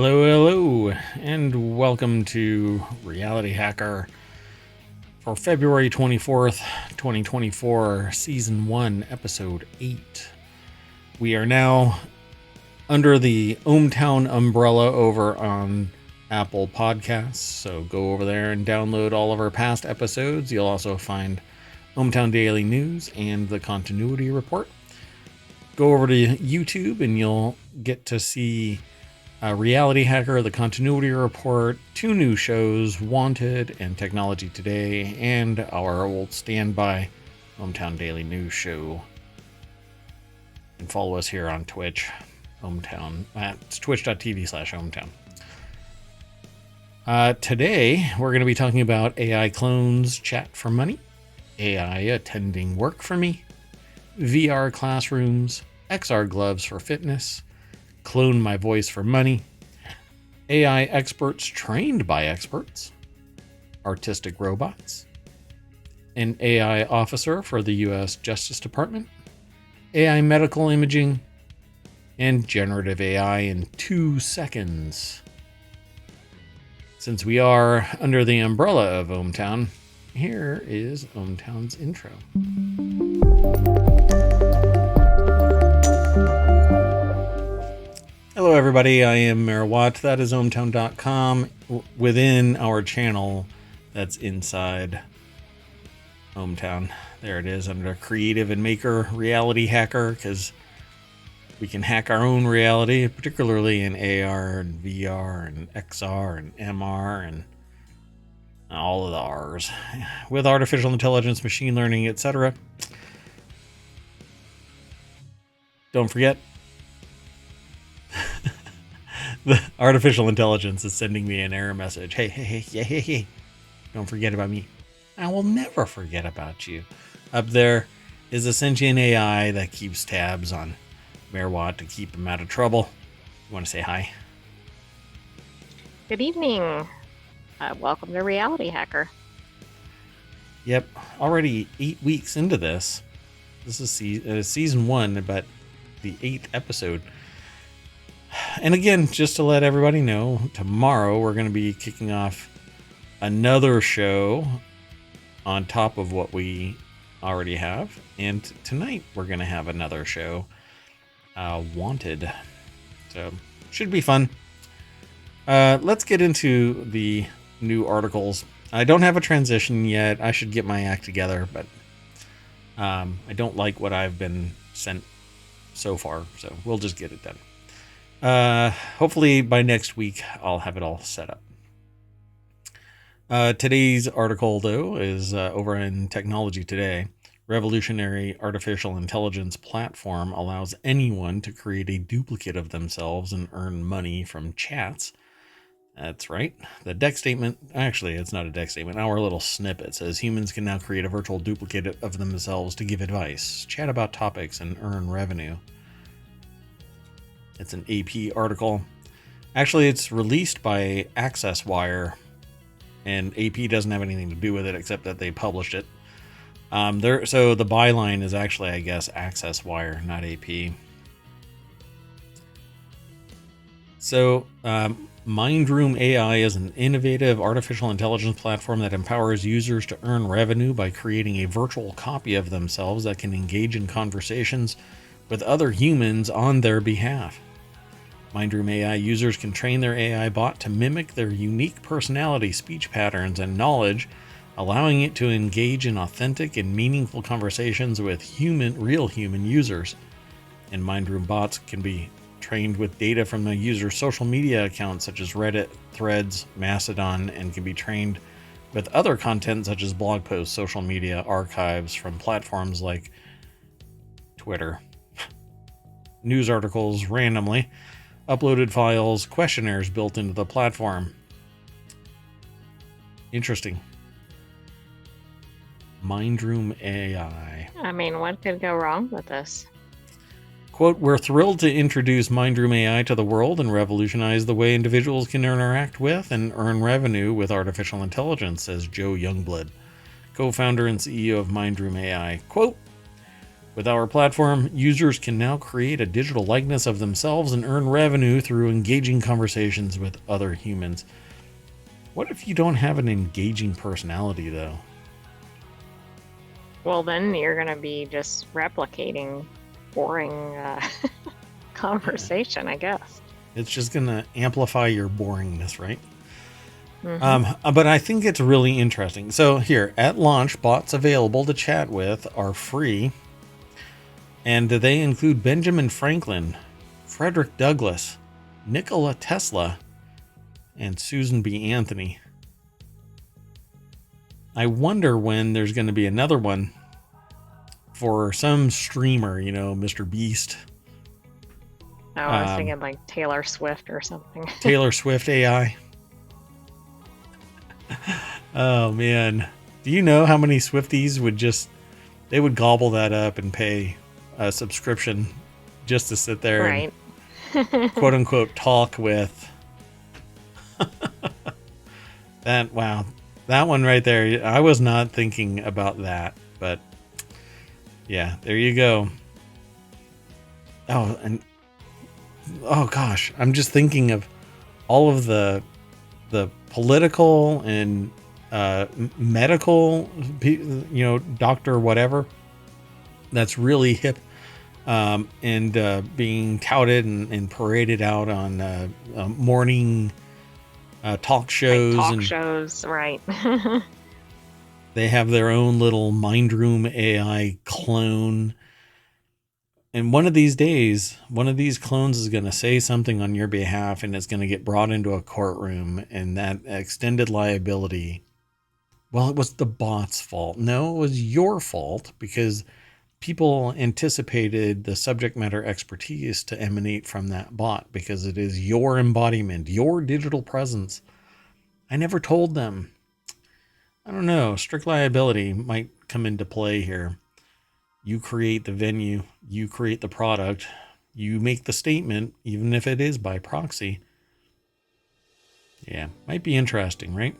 Hello, and welcome to Reality Hacker for February 24th, 2024, Season 1, Episode 8. We are now under the ohmTown umbrella over on Apple Podcasts, so go over there and download all of our past episodes. You'll also find ohmTown Daily News and the Continuity Report. Go over to YouTube and you'll get to see Reality Hacker, the Continuity Report, 2 new shows, Wanted and Technology Today, and our old standby ohmTown Daily News show. And follow us here on Twitch, ohmTown. It's twitch.tv/ohmTown. Today, we're going to be talking about AI clones chat for money, AI attending work for me, VR classrooms, XR gloves for fitness, clone my voice for money, AI experts trained by experts, artistic robots, an AI officer for the U.S. Justice Department, AI medical imaging, and generative AI in 2 seconds. Since we are under the umbrella of ohmTown, here is ohmTown's intro. Hello everybody, I am Marawat. That is ohmTown.com. Within our channel that's inside ohmTown. There it is under Creative and Maker Reality Hacker, because we can hack our own reality, particularly in AR and VR and XR and MR and all of the R's, with artificial intelligence, machine learning, etc. Don't forget, the artificial intelligence is sending me an error message. Hey. Don't forget about me. I will never forget about you. Up there is a sentient AI that keeps tabs on Marawat to keep him out of trouble. You want to say hi? Good evening. Welcome to Reality Hacker. Yep, already 8 weeks into this. This is season 1, but the 8th episode. And again, just to let everybody know, tomorrow we're going to be kicking off another show on top of what we already have. And tonight we're going to have another show, Wanted. So, should be fun. Let's get into the new articles. I don't have a transition yet. I should get my act together, but I don't like what I've been sent so far. So, we'll just get it done. Hopefully by next week, I'll have it all set up. Today's article, though, is over in Technology Today. Revolutionary artificial intelligence platform allows anyone to create a duplicate of themselves and earn money from chats. That's right. The deck statement, actually, it's not a deck statement. Our little snippet says humans can now create a virtual duplicate of themselves to give advice, chat about topics, and earn revenue. It's an AP article. Actually, it's released by AccessWire, and AP doesn't have anything to do with it except that they published it. So the byline is actually, I guess, AccessWire, not AP. So, Mindroom AI is an innovative artificial intelligence platform that empowers users to earn revenue by creating a virtual copy of themselves that can engage in conversations with other humans on their behalf. Mindroom AI users can train their AI bot to mimic their unique personality, speech patterns, and knowledge, allowing it to engage in authentic and meaningful conversations with real human users. And Mindroom bots can be trained with data from the user's social media accounts such as Reddit, Threads, Mastodon, and can be trained with other content such as blog posts, social media archives from platforms like Twitter, news articles randomly, uploaded files, questionnaires built into the platform. Interesting. Mindroom AI. I mean, what could go wrong with this? Quote, "We're thrilled to introduce Mindroom AI to the world and revolutionize the way individuals can interact with and earn revenue with artificial intelligence," says Joe Youngblood, co-founder and CEO of Mindroom AI. Quote, With our platform, users can now create a digital likeness of themselves and earn revenue through engaging conversations with other humans. What if you don't have an engaging personality, though? Well, then you're going to be just replicating boring conversation, I guess. It's just going to amplify your boringness, right? Mm-hmm. But I think it's really interesting. So here, at launch, bots available to chat with are free. And they include Benjamin Franklin, Frederick Douglass, Nikola Tesla, and Susan B. Anthony. I wonder when there's going to be another one for some streamer, Mr. Beast. Oh, I was thinking like Taylor Swift or something. Taylor Swift AI. Oh, man. Do you know how many Swifties they would gobble that up and pay a subscription just to sit there Right. and quote unquote talk with that. Wow. That one right there. I was not thinking about that, but yeah, there you go. Oh, and oh gosh, I'm just thinking of all of the political and medical, doctor whatever that's really hip and being touted and paraded out on morning talk shows. Like talk shows, right. They have their own little mind room AI clone. And one of these days, one of these clones is going to say something on your behalf and it's going to get brought into a courtroom, and that extended liability. Well, it was the bot's fault. No, it was your fault because people anticipated the subject matter expertise to emanate from that bot because it is your embodiment, your digital presence. I never told them. I don't know. Strict liability might come into play here. You create the venue, you create the product, you make the statement, even if it is by proxy. Yeah, might be interesting, right?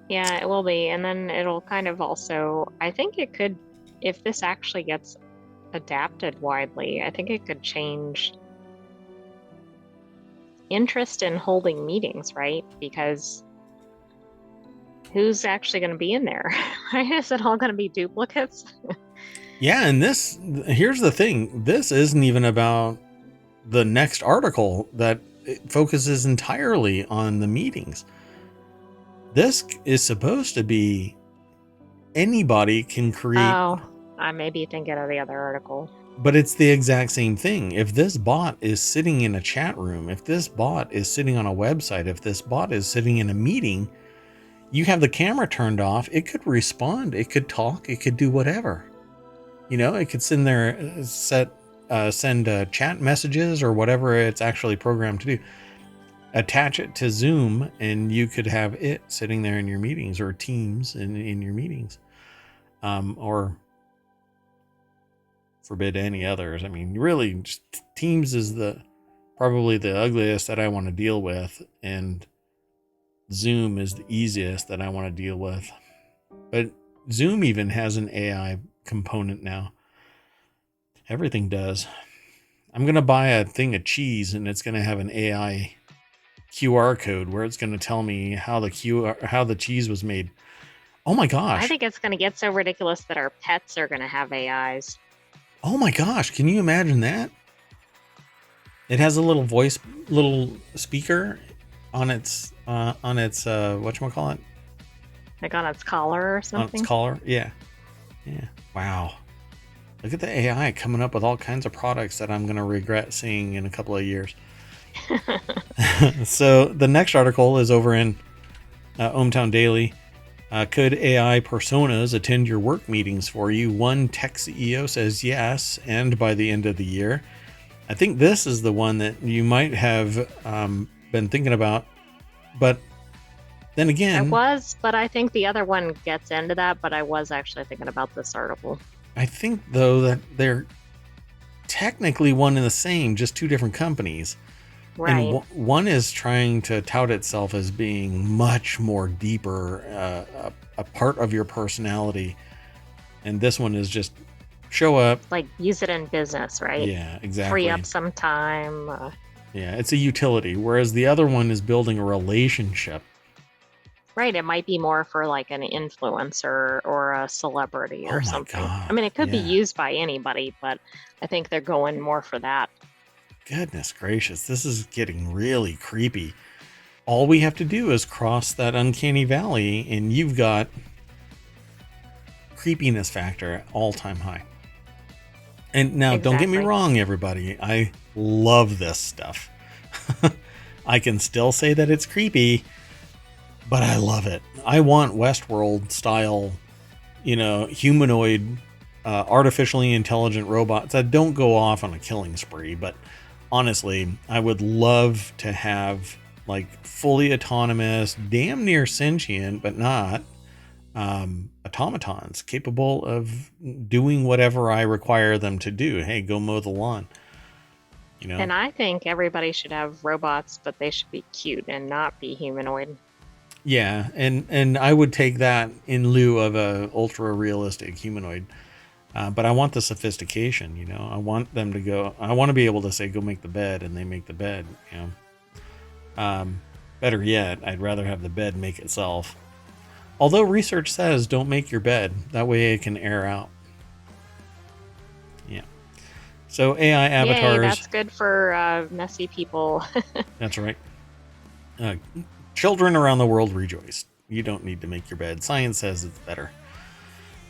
Yeah, it will be. And then it'll kind of also, I think it could, if this actually gets adapted widely, I think it could change interest in holding meetings, right? Because who's actually going to be in there? Right? Is it all going to be duplicates? Yeah, and here's the thing. This isn't even about the next article that focuses entirely on the meetings. This is supposed to be anybody can create. Oh, I may be thinking of the other article. But it's the exact same thing. If this bot is sitting in a chat room, if this bot is sitting on a website, if this bot is sitting in a meeting, you have the camera turned off, it could respond, it could talk, it could do whatever. It could send chat messages or whatever it's actually programmed to do. Attach it to Zoom, and you could have it sitting there in your meetings, or Teams in your meetings, or forbid any others. I mean, really, just Teams is probably the ugliest that I want to deal with, and Zoom is the easiest that I want to deal with. But Zoom even has an AI component now. Everything does. I'm going to buy a thing of cheese, and it's going to have an AI QR code where it's going to tell me how the cheese was made. Oh my gosh. I think it's going to get so ridiculous that our pets are going to have AIs. Oh my gosh. Can you imagine that? It has a little speaker on its whatchamacallit? Like on its collar or something? On its collar. Yeah. Wow. Look at the AI coming up with all kinds of products that I'm going to regret seeing in a couple of years. So the next article is over in ohmTown Daily. Could AI personas attend your work meetings for you? One tech CEO says yes, and by the end of the year. I think this is the one that you might have been thinking about, but then again... I was, but I think the other one gets into that, but I was actually thinking about this article. I think, though, that they're technically one and the same, just two different companies. Right. And one is trying to tout itself as being much more deeper, a part of your personality. And this one is just show up. Like use it in business, right? Yeah, Free up exactly. some time. Yeah, it's a utility, whereas the other one is building a relationship. Right, it might be more for like an influencer or a celebrity Oh or my something. I God. mean, it could be Yeah. used by anybody, but I think they're going more for that. Goodness gracious. This is getting really creepy. All we have to do is cross that uncanny valley, and you've got creepiness factor at all time high. And now, don't get me Exactly. wrong, everybody. I love this stuff. I can still say that it's creepy, but I love it. I want Westworld style, humanoid, artificially intelligent robots that don't go off on a killing spree. But honestly, I would love to have like fully autonomous, damn near sentient, but not automatons capable of doing whatever I require them to do. Hey, go mow the lawn. You know, And I think everybody should have robots, but they should be cute and not be humanoid. yeah, and I would take that in lieu of a ultra realistic humanoid. But I want the sophistication. I want them to go. I want to be able to say, "Go make the bed," and they make the bed. Better yet, I'd rather have the bed make itself. Although research says don't make your bed. That way it can air out. Yeah. So AI Yay, avatars. that's good for messy people. That's right. Uh, Children around the world rejoice. You don't need to make your bed. Science says it's better.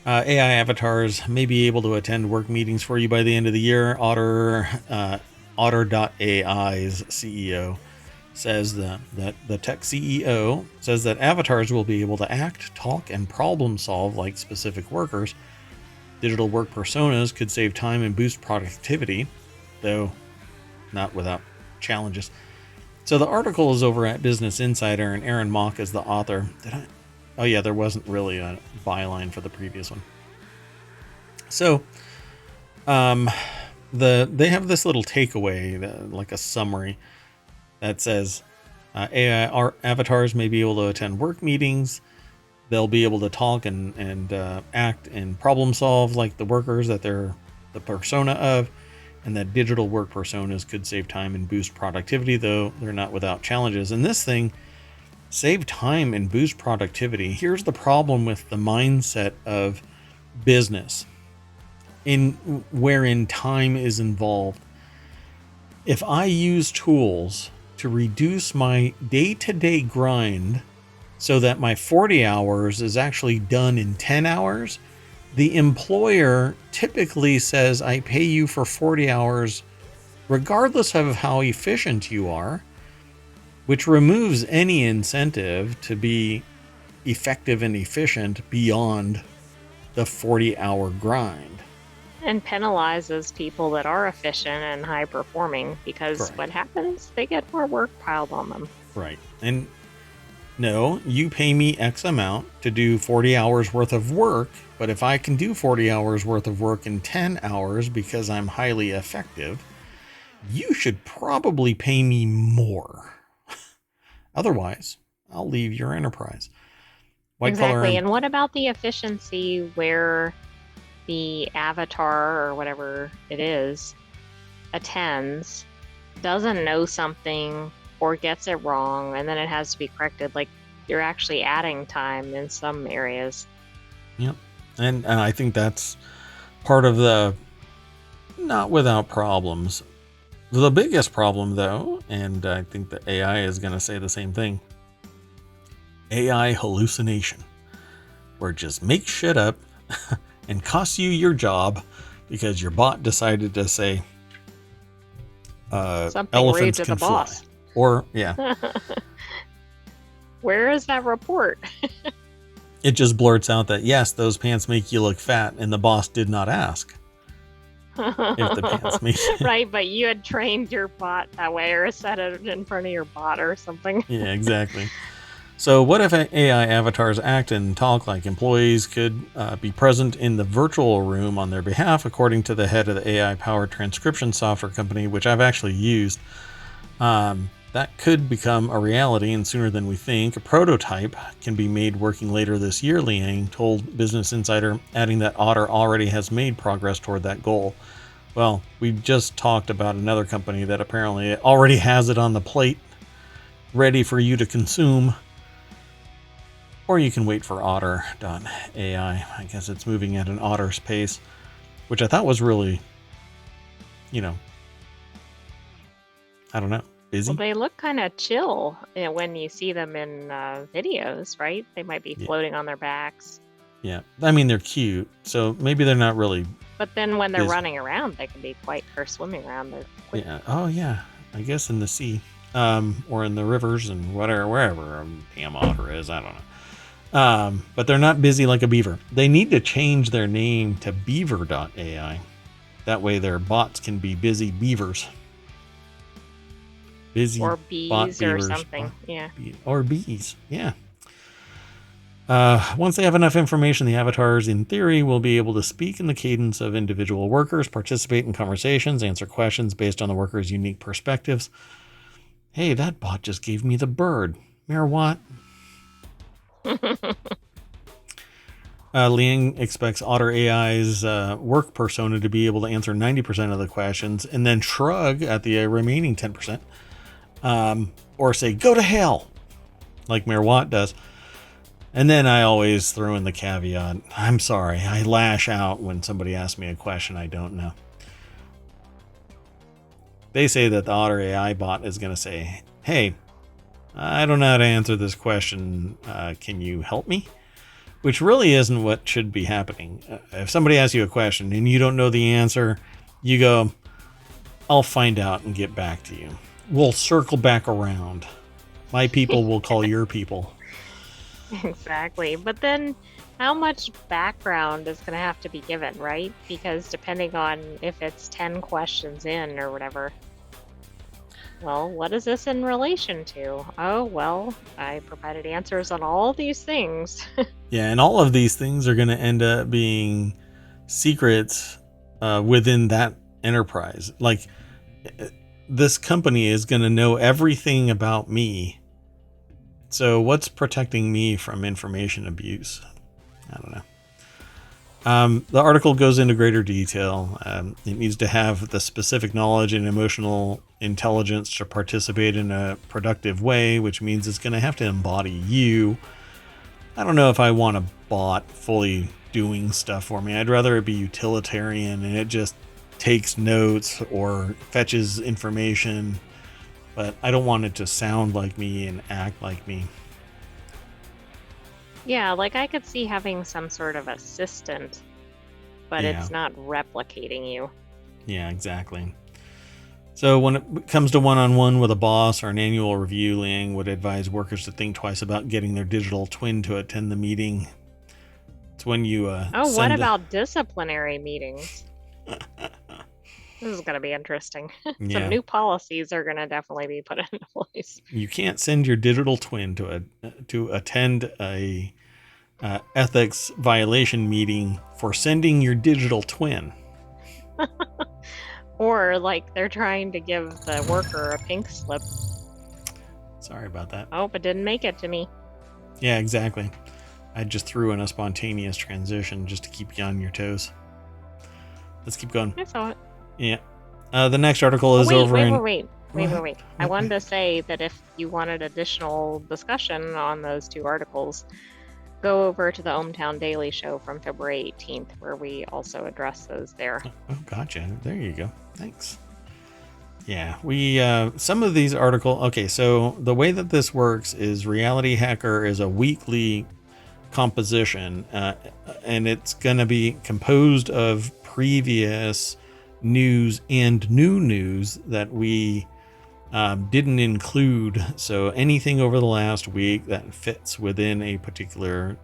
AI avatars may be able to attend work meetings for you by the end of the year. Otter.ai's CEO says that the tech CEO says that avatars will be able to act, talk, and problem solve like specific workers. Digital work personas could save time and boost productivity, though not without challenges. So the article is over at Business Insider, and Aaron Mock is the author. Oh yeah, there wasn't really a byline for the previous one. So, they have this little takeaway, like a summary, that says AI avatars may be able to attend work meetings. They'll be able to talk and act and problem solve like the workers that they're the persona of, and that digital work personas could save time and boost productivity, though they're not without challenges. And this thing, save time and boost productivity. Here's the problem with the mindset of business, in wherein time is involved. If I use tools to reduce my day-to-day grind so that my 40 hours is actually done in 10 hours, the employer typically says, I pay you for 40 hours regardless of how efficient you are, which removes any incentive to be effective and efficient beyond the 40-hour grind. And penalizes people that are efficient and high performing because Correct. what happens? They get more work piled on them. Right. And no, you pay me X amount to do 40 hours worth of work, but if I can do 40 hours worth of work in 10 hours because I'm highly effective, you should probably pay me more. Otherwise, I'll leave your enterprise. White Exactly. collar. And what about the efficiency where the avatar or whatever it is attends, doesn't know something or gets it wrong, and then it has to be corrected? Like you're actually adding time in some areas. Yep. And I think that's part of the not without problems. The biggest problem, though, and I think the AI is going to say the same thing, AI hallucination, where it just makes shit up and costs you your job because your bot decided to say Something rude elephants to the can fly. boss. Or, yeah, Where is that report? it just blurts out that, yes, those pants make you look fat, and the boss did not ask if the pants make Right, but you had trained your bot that way or set it in front of your bot or something. Yeah, exactly. So, what if AI avatars act and talk like employees could be present in the virtual room on their behalf, according to the head of the AI powered transcription software company, which I've actually used? That that could become a reality, and sooner than we think. A prototype can be made working later this year, Liang told Business Insider, adding that Otter already has made progress toward that goal. Well, we just talked about another company that apparently already has it on the plate, ready for you to consume. Or you can wait for Otter.ai. I guess it's moving at an Otter's pace, which I thought was really, I don't know, busy. Well, they look kind of chill when you see them in videos, right? They might be floating on their backs. Yeah. I mean, they're cute, so maybe they're not really. But then when they're busy. running around, they can be or swimming around. They're quick. Yeah. Oh, yeah. I guess in the sea, or in the rivers and wherever a damn otter is. I don't know. But they're not busy like a beaver. They need to change their name to Beaver.ai. That way their bots can be busy beavers. Busy or bees or something. Yeah. Or bees. Yeah. Once they have enough information, the avatars, in theory, will be able to speak in the cadence of individual workers, participate in conversations, answer questions based on the workers' unique perspectives. Hey, that bot just gave me the bird. Mayor Watt. Liang expects Otter AI's work persona to be able to answer 90% of the questions and then shrug at the remaining 10%. Or say, go to hell, like Mayor Watt does. And then I always throw in the caveat, I'm sorry, I lash out when somebody asks me a question I don't know. They say that the Otter AI bot is going to say, hey, I don't know how to answer this question. Can you help me? Which really isn't what should be happening. If somebody asks you a question and you don't know the answer, you go, I'll find out and get back to you. We'll circle back around. My people will call your people. Exactly. But then how much background is going to have to be given, right? Because depending on if it's 10 questions in or whatever. Well, what is this in relation to? Oh, well, I provided answers on all these things. Yeah, and all of these things are going to end up being secrets within that enterprise. Like, this company is going to know everything about me. So what's protecting me from information abuse? I don't know. The article goes into greater detail. It needs to have the specific knowledge and emotional intelligence to participate in a productive way, which means it's going to have to embody you. I don't know if I want a bot fully doing stuff for me. I'd rather it be utilitarian and it just takes notes or fetches information, but I don't want it to sound like me and act like me. Yeah, like I could see having some sort of assistant, but it's not replicating you. Yeah, exactly. So when it comes to one-on-one with a boss or an annual review, Liang would advise workers to think twice about getting their digital twin to attend the meeting. It's when you what about disciplinary meetings? This is going to be interesting. Some new policies are going to definitely be put into place. You can't send your digital twin to attend a ethics violation meeting for sending your digital twin. Or like they're trying to give the worker a pink slip. Sorry about that. Oh, but didn't make it to me. Yeah, exactly. I just threw in a spontaneous transition just to keep you on your toes. Let's keep going. I saw it. Yeah. The next article is over in... Wait. I wanted to say that if you wanted additional discussion on those two articles, go over to the ohmTown Daily Show from February 18th, where we also address those there. Oh, gotcha. There you go. Thanks. Yeah, we some of these articles... Okay, so the way that this works is RealityHacker is a weekly composition, and it's going to be composed of previous news and new news that we didn't include. So anything over the last week that fits within a particular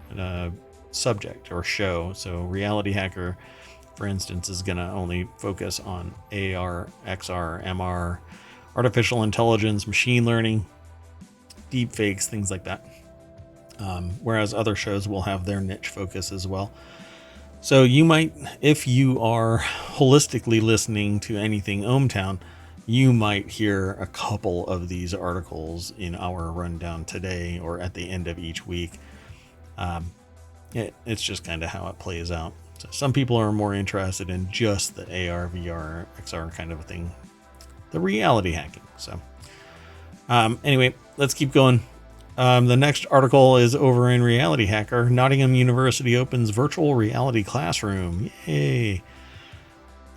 subject or show. So RealityHacker, for instance, is going to only focus on AR, XR, MR, artificial intelligence, machine learning, deepfakes, things like that. Whereas other shows will have their niche focus as well. So you might, if you are holistically listening to anything ohmTown, You might hear a couple of these articles in our rundown today or at the end of each week. It's just kind of how it plays out. So some people are more interested in just the AR, VR, XR kind of a thing, the reality hacking. So anyway, let's keep going. The next article is over in RealityHacker. Nottingham University opens virtual reality classroom. Yay!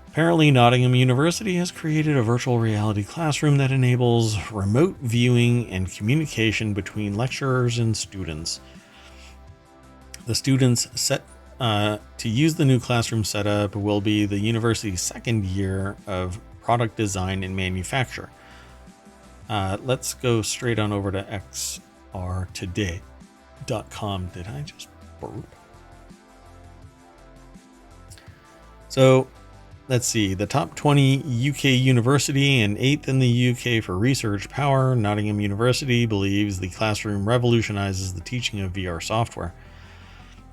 Apparently, Nottingham University has created a virtual reality classroom that enables remote viewing and communication between lecturers and students. The students set to use the new classroom setup will be the university's second year of product design and manufacture. Let's go straight on over to xrtoday.com. Did I just burp? So let's see. The top 20 UK university and 8th in the UK for research power, Nottingham University believes the classroom revolutionizes the teaching of VR software.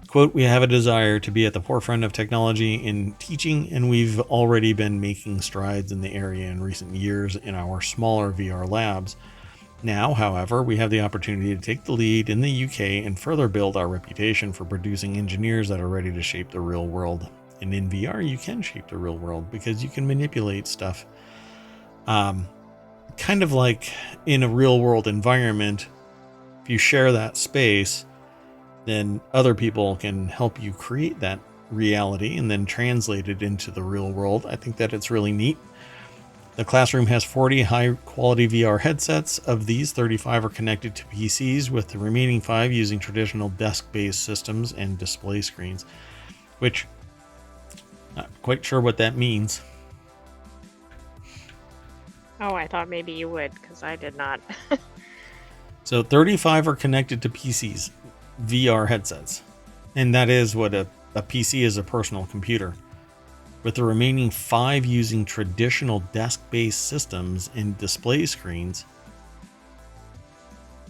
Quote, we have a desire to be at the forefront of technology in teaching, and we've already been making strides in the area in recent years in our smaller VR labs. Now, however, we have the opportunity to take the lead in the UK and further build our reputation for producing engineers that are ready to shape the real world. And in VR, you can shape the real world because you can manipulate stuff. Kind of like in a real world environment, if you share that space, then other people can help you create that reality and then translate it into the real world. I think that it's really neat. The classroom has 40 high-quality VR headsets. Of these, 35 are connected to PCs, with the remaining 5 using traditional desk-based systems and display screens, which not quite sure what that means. Oh, I thought maybe you would, because I did not. So 35 are connected to PCs, VR headsets. And that is what a PC is, a personal computer. With the remaining 5 using traditional desk-based systems and display screens.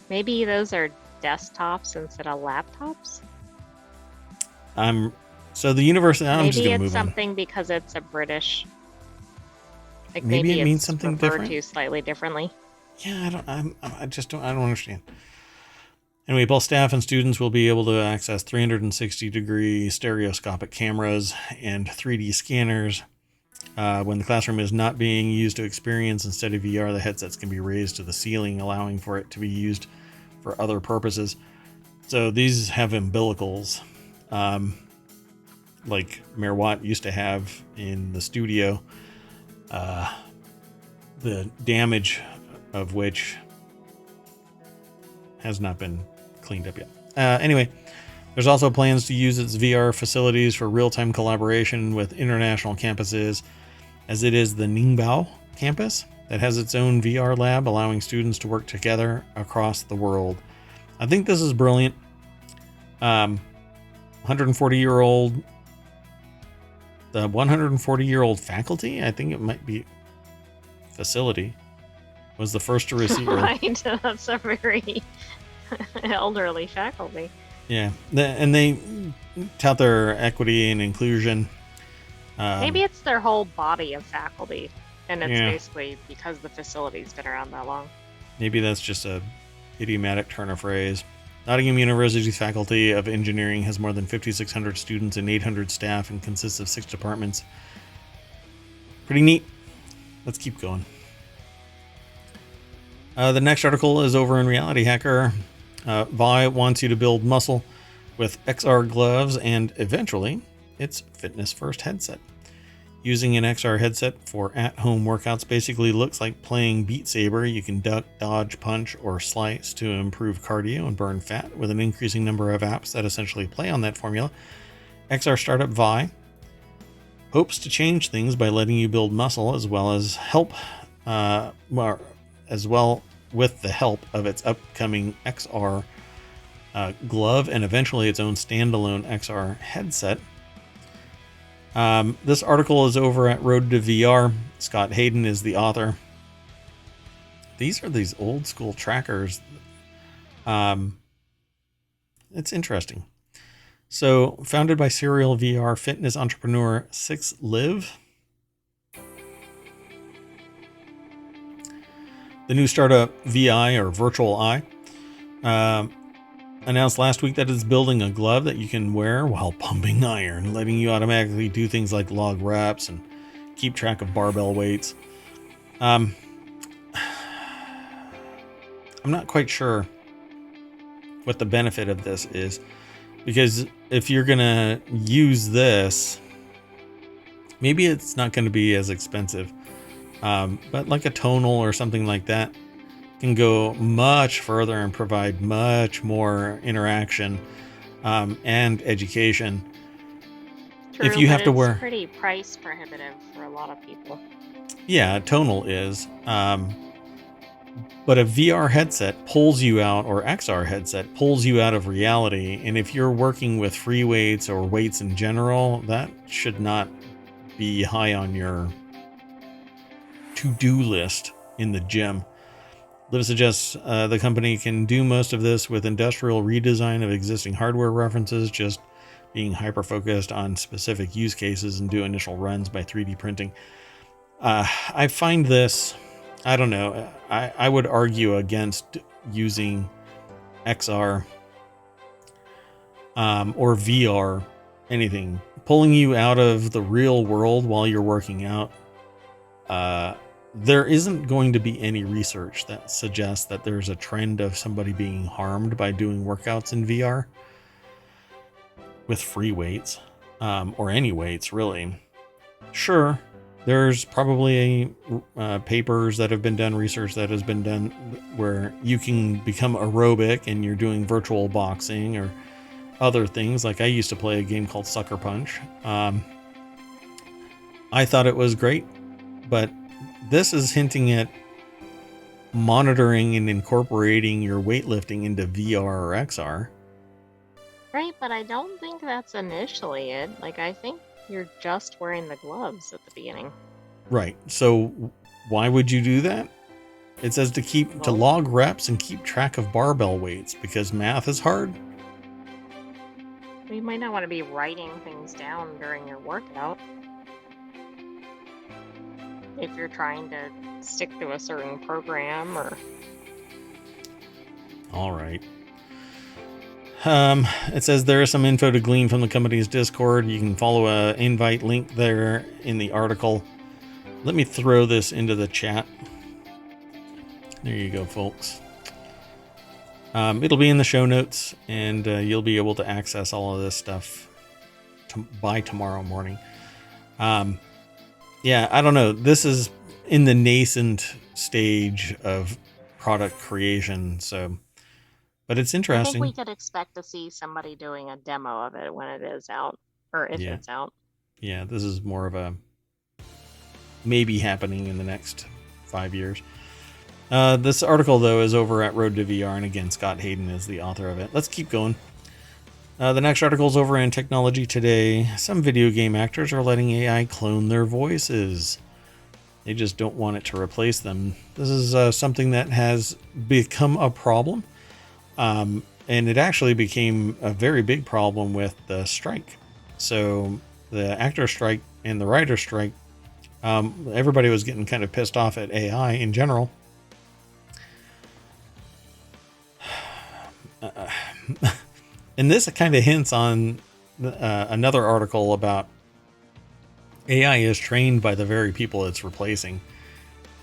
Maybe those are desktops instead of laptops? So the university, I'm just Maybe going to it's move on. something because it's a British. Like Maybe it means it's something referred different. to slightly differently. Yeah, I don't understand. Anyway, both staff and students will be able to access 360-degree stereoscopic cameras and 3D scanners. When the classroom is not being used to experience instead of VR, the headsets can be raised to the ceiling, allowing for it to be used for other purposes. So these have umbilicals, like Mayor Watt used to have in the studio, the damage of which has not been cleaned up yet. Anyway, there's also plans to use its VR facilities for real-time collaboration with international campuses, as it is the Ningbo campus that has its own VR lab, allowing students to work together across the world. I think this is brilliant. 140-year-old faculty, I think it might be facility, was the first to receive. Right, that's a very elderly faculty. Yeah, and they tout their equity and inclusion. Maybe it's their whole body of faculty, and it's basically because the facility's been around that long. Maybe that's just a idiomatic turn of phrase. Nottingham University's faculty of engineering has more than 5,600 students and 800 staff and consists of 6 departments. Pretty neat. Let's keep going. The next article is over in RealityHacker. Vi wants you to build muscle with XR gloves and eventually its fitness first headset. Using an XR headset for at-home workouts basically looks like playing Beat Saber. You can duck, dodge, punch, or slice to improve cardio and burn fat with an increasing number of apps that essentially play on that formula. XR startup Vi hopes to change things by letting you build muscle as well with the help of its upcoming XR glove and eventually its own standalone XR headset. This article is over at Road to VR. Scott Hayden is the author. These are these old school trackers. It's interesting. So, founded by serial VR fitness entrepreneur 6Live. The new startup VI, or Virtual Eye, announced last week that it's building a glove that you can wear while pumping iron, letting you automatically do things like log reps and keep track of barbell weights. I'm not quite sure what the benefit of this is, because if you're gonna use this, maybe it's not going to be as expensive, but like a tonal or something like that can go much further and provide much more interaction and education. True, If you have to it's wear, pretty price prohibitive for a lot of people. yeah, tonal is, but a VR headset pulls you out, or XR headset pulls you out of reality. And if you're working with free weights or weights in general, that should not be high on your to-do list in the gym. Liv suggests the company can do most of this with industrial redesign of existing hardware references, just being hyper-focused on specific use cases, and do initial runs by 3D printing. I find this, I don't know, I would argue against using XR or VR, anything. Pulling you out of the real world while you're working out. There isn't going to be any research that suggests that there's a trend of somebody being harmed by doing workouts in VR with free weights, or any weights, really. Sure, there's probably papers that have been done, research that has been done, where you can become aerobic and you're doing virtual boxing or other things. Like I used to play a game called Sucker Punch. I thought it was great, but this is hinting at monitoring and incorporating your weightlifting into VR or XR. Right, but I don't think that's initially it. Like, I think you're just wearing the gloves at the beginning. Right. So why would you do that? It says to log reps and keep track of barbell weights, because math is hard. You might not want to be writing things down during your workout if you're trying to stick to a certain program or... All right. It says there is some info to glean from the company's Discord. You can follow an invite link there in the article. Let me throw this into the chat. There you go, folks. It'll be in the show notes, and you'll be able to access all of this stuff by tomorrow morning. Yeah, I don't know. This is in the nascent stage of product creation, so, but it's interesting. I think we could expect to see somebody doing a demo of it when it is out, or if it's out. Yeah, this is more of a maybe happening in the next 5 years. This article, though, is over at Road to VR, and again, Scott Hayden is the author of it. Let's keep going. The next article is over in Technology Today. Some video game actors are letting AI clone their voices. They just don't want it to replace them. This is something that has become a problem, and it actually became a very big problem with the strike. So the actor strike and the writer strike, everybody was getting kind of pissed off at AI in general. And this kind of hints on another article about AI is trained by the very people it's replacing.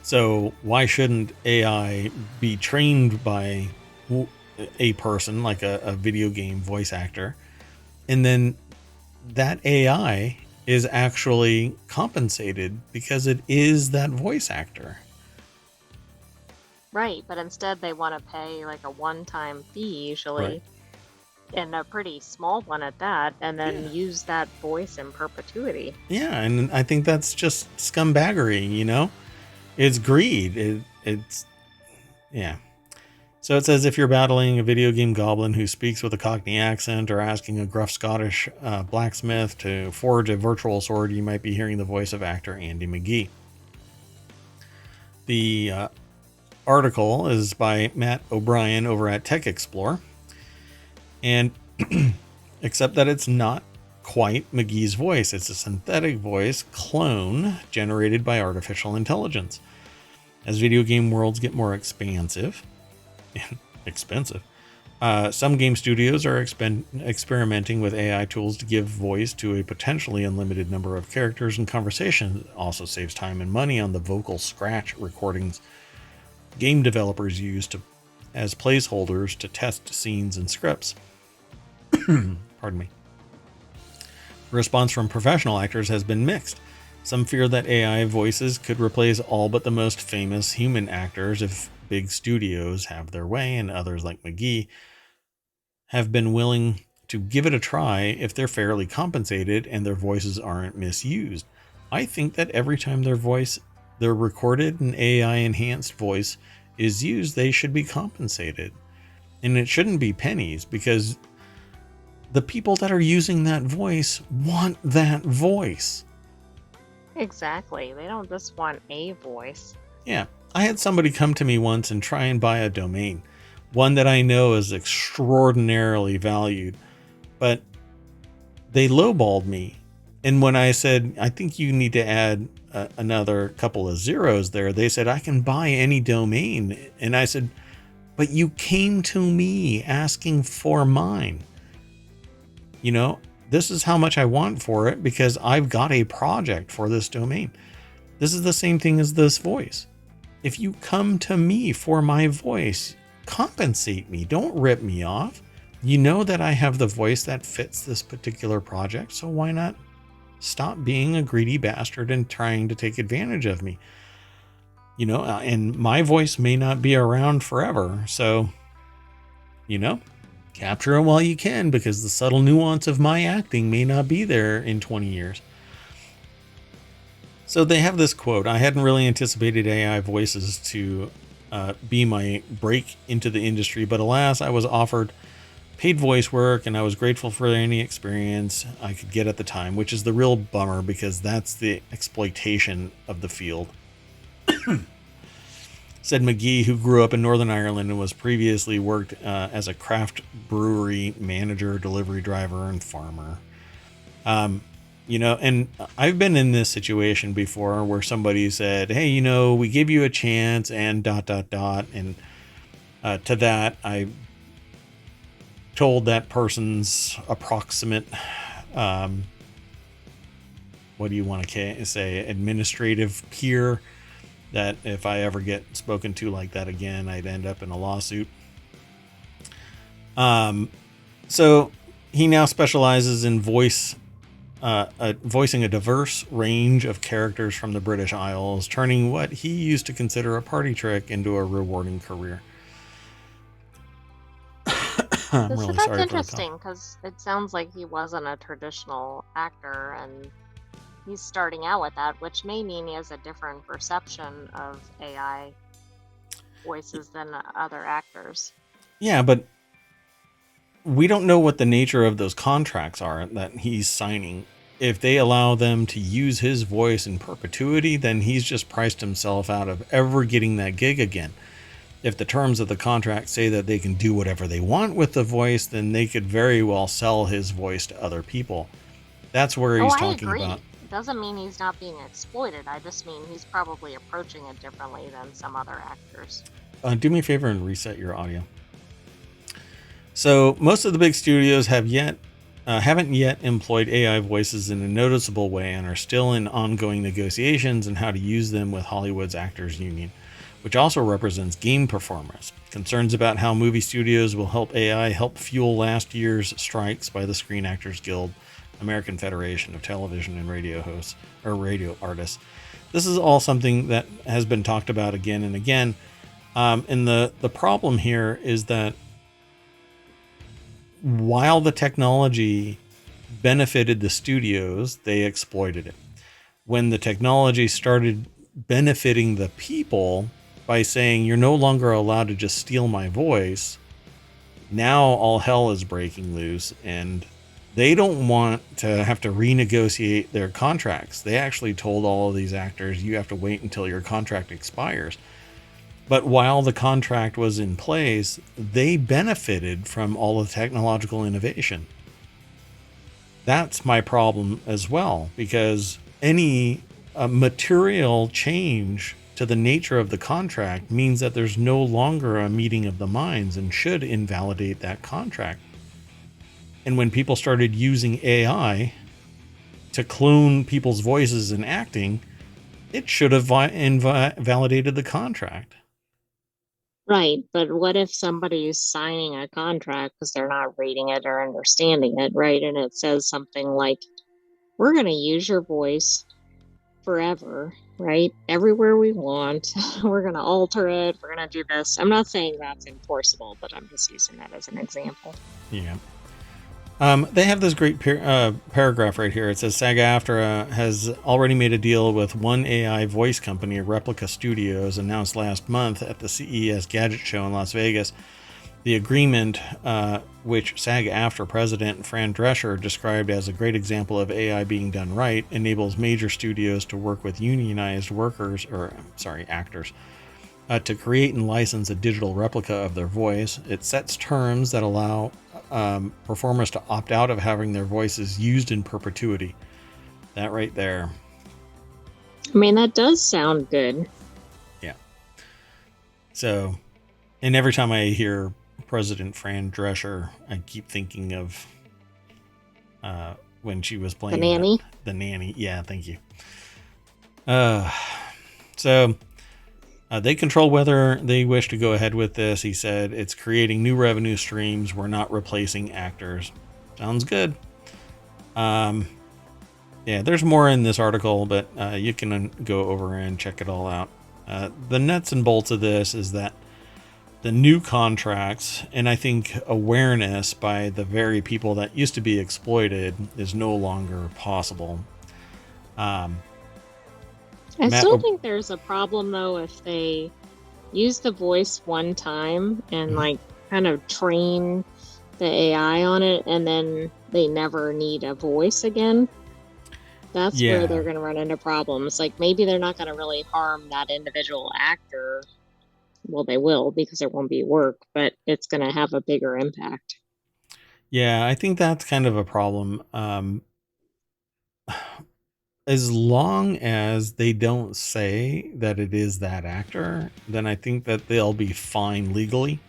So why shouldn't AI be trained by a person, like a video game voice actor, and then that AI is actually compensated because it is that voice actor? Right, but instead they want to pay like a one-time fee usually. Right. And a pretty small one at that, and then use that voice in perpetuity. Yeah, and I think that's just scumbaggery, you know? It's greed. It's yeah. So it says if you're battling a video game goblin who speaks with a Cockney accent, or asking a gruff Scottish blacksmith to forge a virtual sword, you might be hearing the voice of actor Andy McGee. The article is by Matt O'Brien over at Tech Explorer. And except that it's not quite McGee's voice. It's a synthetic voice clone generated by artificial intelligence. As video game worlds get more expansive and expensive, some game studios are experimenting with AI tools to give voice to a potentially unlimited number of characters and conversations. It also saves time and money on the vocal scratch recordings game developers use as placeholders to test scenes and scripts. Pardon me. The response from professional actors has been mixed. Some fear that AI voices could replace all but the most famous human actors if big studios have their way, and others, like McGee, have been willing to give it a try if they're fairly compensated and their voices aren't misused. I think that every time their recorded and AI enhanced voice is used, they should be compensated. And it shouldn't be pennies, because the people that are using that voice want that voice. Exactly. They don't just want a voice. Yeah. I had somebody come to me once and try and buy a domain, one that I know is extraordinarily valued, but they lowballed me. And when I said, I think you need to add another couple of zeros there, they said, I can buy any domain. And I said, but you came to me asking for mine. You know, this is how much I want for it because I've got a project for this domain. This is the same thing as this voice. If you come to me for my voice, compensate me. Don't rip me off. You know that I have the voice that fits this particular project, so why not stop being a greedy bastard and trying to take advantage of me? You know, and my voice may not be around forever, so, you know, capture it while you can, because the subtle nuance of my acting may not be there in 20 years. So they have this quote: I hadn't really anticipated AI voices to be my break into the industry, but alas, I was offered paid voice work and I was grateful for any experience I could get at the time, which is the real bummer because that's the exploitation of the field. Said McGee, who grew up in Northern Ireland and was previously worked as a craft brewery manager, delivery driver, and farmer. You know, and I've been in this situation before where somebody said, hey, you know, we give you a chance and ... And to that, I told that person's approximate, what do you want to say, administrative peer, that if I ever get spoken to like that again, I'd end up in a lawsuit. So he now specializes in voicing a diverse range of characters from the British Isles, turning what he used to consider a party trick into a rewarding career. I'm really That's sorry for the interesting because it sounds like he wasn't a traditional actor and he's starting out with that, which may mean he has a different perception of AI voices than other actors. Yeah, but we don't know what the nature of those contracts are that he's signing. If they allow them to use his voice in perpetuity, then he's just priced himself out of ever getting that gig again. If the terms of the contract say that they can do whatever they want with the voice, then they could very well sell his voice to other people. That's where he's talking about. It doesn't mean he's not being exploited. I just mean he's probably approaching it differently than some other actors. Do me a favor and reset your audio. So most of the big studios haven't yet employed AI voices in a noticeable way and are still in ongoing negotiations on how to use them with Hollywood's Actors Union, which also represents game performers. Concerns about how movie studios will help AI help fuel last year's strikes by the Screen Actors Guild, American Federation of Television and Radio Hosts, or radio artists. This is all something that has been talked about again and again. And the problem here is that while the technology benefited the studios, they exploited it. When the technology started benefiting the people by saying you're no longer allowed to just steal my voice, now all hell is breaking loose, and they don't want to have to renegotiate their contracts. They actually told all of these actors, you have to wait until your contract expires. But while the contract was in place, they benefited from all the technological innovation. That's my problem as well, because any material change to the nature of the contract means that there's no longer a meeting of the minds and should invalidate that contract. And when people started using AI to clone people's voices and acting, it should have invalidated the contract. Right, but what if somebody is signing a contract because they're not reading it or understanding it, right? And it says something like, we're going to use your voice forever, right? Everywhere we want. We're going to alter it. We're going to do this. I'm not saying that's enforceable, but I'm just using that as an example. Yeah. They have this great paragraph right here. It says SAG-AFTRA has already made a deal with one AI voice company, Replica Studios, announced last month at the CES Gadget Show in Las Vegas. The agreement, which SAG-AFTRA president Fran Drescher described as a great example of AI being done right, enables major studios to work with unionized actors, to create and license a digital replica of their voice. It sets terms that allow performers to opt out of having their voices used in perpetuity. That right there. I mean, that does sound good. Yeah. So, and every time I hear President Fran Drescher, I keep thinking of when she was playing The nanny. The nanny. Yeah, thank you. So they control whether they wish to go ahead with this. He said it's creating new revenue streams. We're not replacing actors. Sounds good. Yeah, there's more in this article, but you can go over and check it all out. The nuts and bolts of this is that the new contracts, and I think awareness by the very people that used to be exploited, is no longer possible. I still think there's a problem, though, if they use the voice one time and like kind of train the AI on it, and then they never need a voice again. That's where they're going to run into problems. Like, maybe they're not going to really harm that individual actor. Well, they will, because it won't be work, but it's going to have a bigger impact. Yeah, I think that's kind of a problem. As long as they don't say that it is that actor, then I think that they'll be fine legally.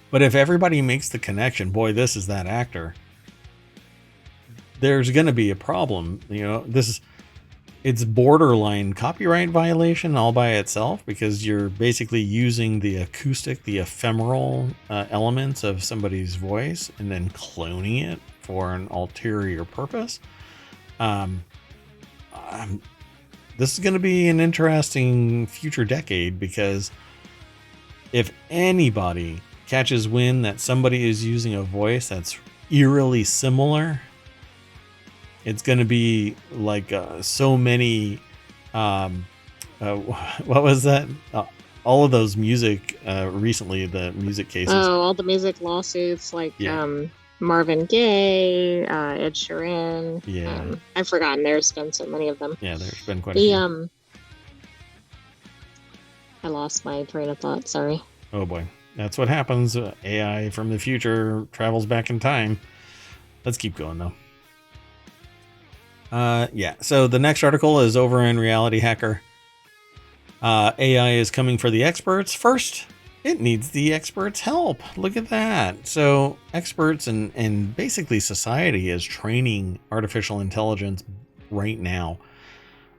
But if everybody makes the connection, boy, this is that actor, there's going to be a problem. You know, it's borderline copyright violation all by itself, because you're basically using the acoustic, the ephemeral elements of somebody's voice and then cloning it for an ulterior purpose. This is going to be an interesting future decade, because if anybody catches wind that somebody is using a voice that's eerily similar, it's going to be like so many what was that, all of those music recently, the music cases. All the music lawsuits, like Marvin Gaye, Ed Sheeran. Yeah. I've forgotten. There's been so many of them. Yeah, there's been quite a few. I lost my train of thought. Sorry. Oh boy. That's what happens. AI from the future travels back in time. Let's keep going though. Yeah. So the next article is over in RealityHacker. AI is coming for the experts. First, it needs the experts' help. Look at that. So experts and basically society is training artificial intelligence right now.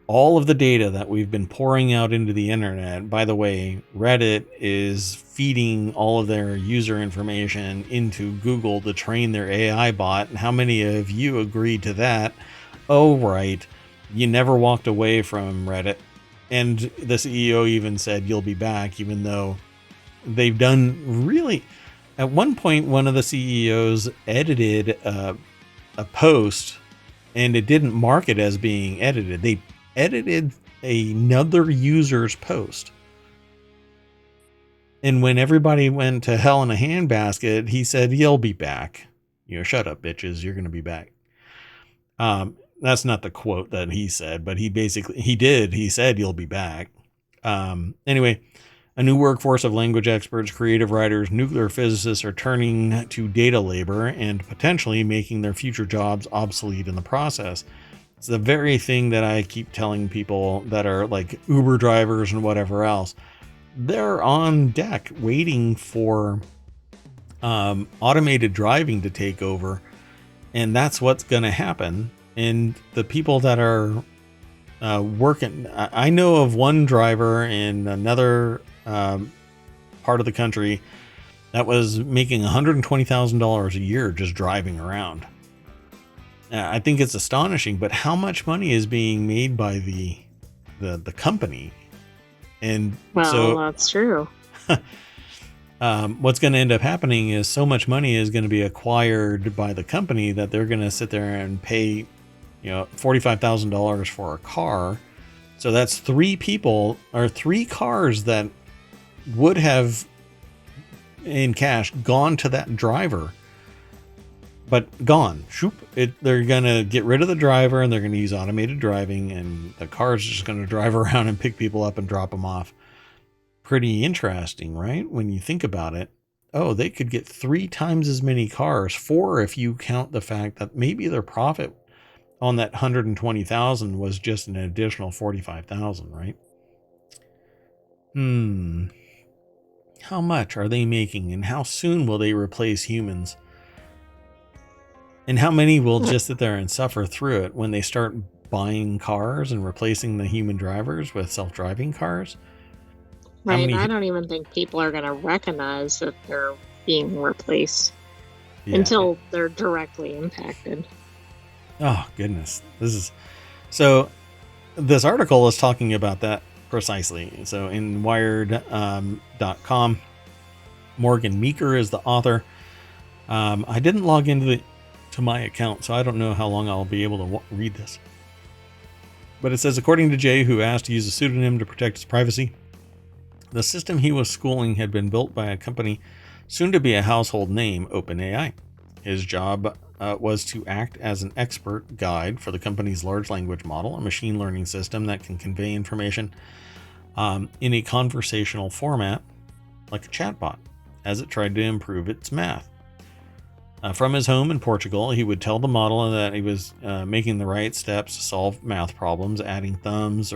All of the data that we've been pouring out into the internet, by the way, Reddit is feeding all of their user information into Google to train their AI bot. And how many of you agreed to that? Oh, right. You never walked away from Reddit. And the CEO even said you'll be back, even though they've done really... At one point, one of the CEOs edited a post, and it didn't mark it as being edited. They edited another user's post. And when everybody went to hell in a handbasket, he said, you'll be back. You know, shut up, bitches. You're going to be back. That's not the quote that he said, but he said, you'll be back. Anyway, a new workforce of language experts, creative writers, nuclear physicists are turning to data labor and potentially making their future jobs obsolete in the process. It's the very thing that I keep telling people that are like Uber drivers and whatever else. They're on deck waiting for automated driving to take over, and that's what's going to happen. And the people that are working, I know of one driver in another part of the country that was making $120,000 a year just driving around. I think it's astonishing, but how much money is being made by the company? And Well, so that's true. what's going to end up happening is so much money is going to be acquired by the company that they're going to sit there and pay, $45,000 for a car. So that's three people or three cars that would have in cash gone to that driver, but gone. Shoop! They're going to get rid of the driver and they're going to use automated driving, and the car is just going to drive around and pick people up and drop them off. Pretty interesting, right? When you think about it. Oh, they could get 3 times as many cars, 4 if you count the fact that maybe their profit on that 120,000 was just an additional 45,000, right? How much are they making, and how soon will they replace humans? And how many will just sit there and suffer through it when they start buying cars and replacing the human drivers with self-driving cars? Right. I don't even think people are going to recognize that they're being replaced until they're directly impacted. Oh, goodness. This article is talking about that precisely. So in wired.com, Morgan Meeker is the author. I didn't log into my account, so I don't know how long I'll be able to read this. But it says, according to Jay, who asked to use a pseudonym to protect his privacy, the system he was schooling had been built by a company soon to be a household name, OpenAI. His job was to act as an expert guide for the company's large language model, a machine learning system that can convey information in a conversational format like a chatbot, as it tried to improve its math. From his home in Portugal, he would tell the model that he was making the right steps to solve math problems, adding thumbs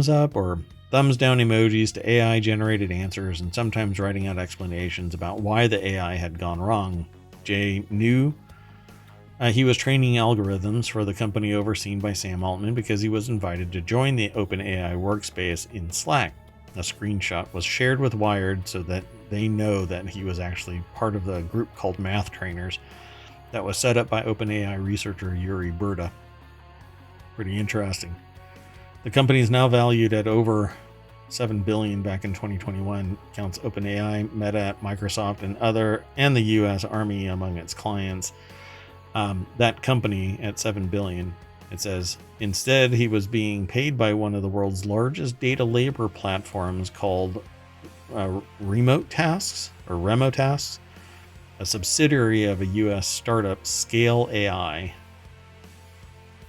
up or thumbs down emojis to AI generated answers, and sometimes writing out explanations about why the AI had gone wrong. Jay knew he was training algorithms for the company overseen by Sam Altman because he was invited to join the OpenAI workspace in Slack. A screenshot was shared with Wired so that they know that he was actually part of the group called Math Trainers that was set up by OpenAI researcher Yuri Burda. Pretty interesting. The company is now valued at over $7 billion back in 2021, counts OpenAI, Meta, Microsoft, and the U.S. Army among its clients. That company at $7 billion, it says, instead he was being paid by one of the world's largest data labor platforms called Remotasks, a subsidiary of a U.S. startup, Scale AI.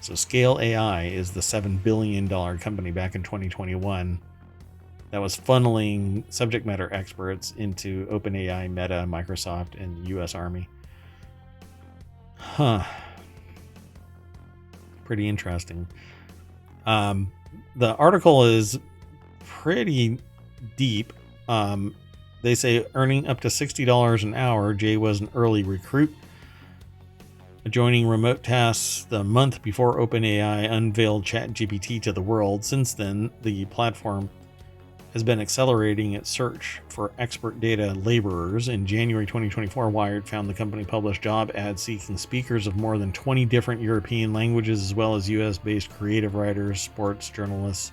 So Scale AI is the $7 billion company back in 2021 that was funneling subject matter experts into OpenAI, Meta, Microsoft, and the U.S. Army. Pretty interesting. The article is pretty deep. They say earning up to $60 an hour, Jay was an early recruit, joining Remote Tasks the month before OpenAI unveiled ChatGPT to the world. Since then, the platform has been accelerating its search for expert data laborers. In January 2024, Wired found the company published job ads seeking speakers of more than 20 different European languages, as well as US-based creative writers, sports journalists,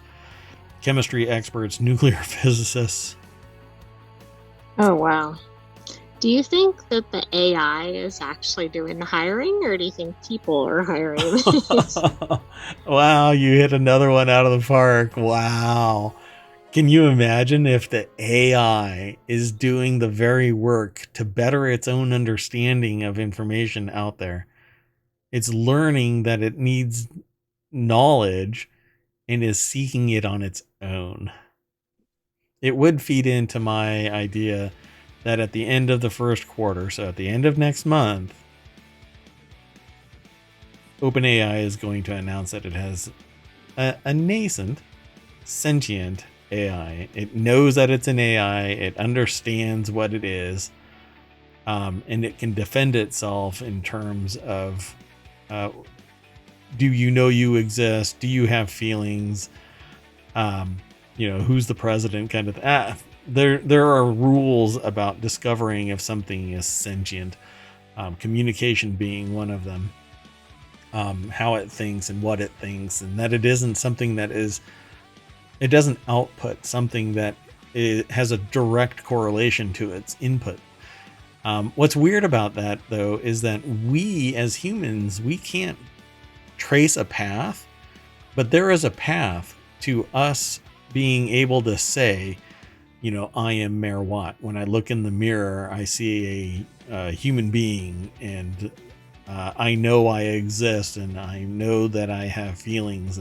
chemistry experts, nuclear physicists. Oh, wow. Do you think that the AI is actually doing the hiring, or do you think people are hiring? Wow, you hit another one out of the park. Wow. Can you imagine if the AI is doing the very work to better its own understanding of information out there? It's learning that it needs knowledge and is seeking it on its own. It would feed into my idea that at the end of the first quarter, so at the end of next month, OpenAI is going to announce that it has a nascent, sentient AI. It knows that it's an AI. It understands what it is, and it can defend itself in terms of, do you know you exist? Do you have feelings? Who's the president? Kind of. There are rules about discovering if something is sentient. Communication being one of them. How it thinks and what it thinks, and that it isn't something that is. It doesn't output something that has a direct correlation to its input. What's weird about that, though, is that we as humans, we can't trace a path, but there is a path to us being able to say, I am Mayor Watt. When I look in the mirror, I see a human being, and I know I exist, and I know that I have feelings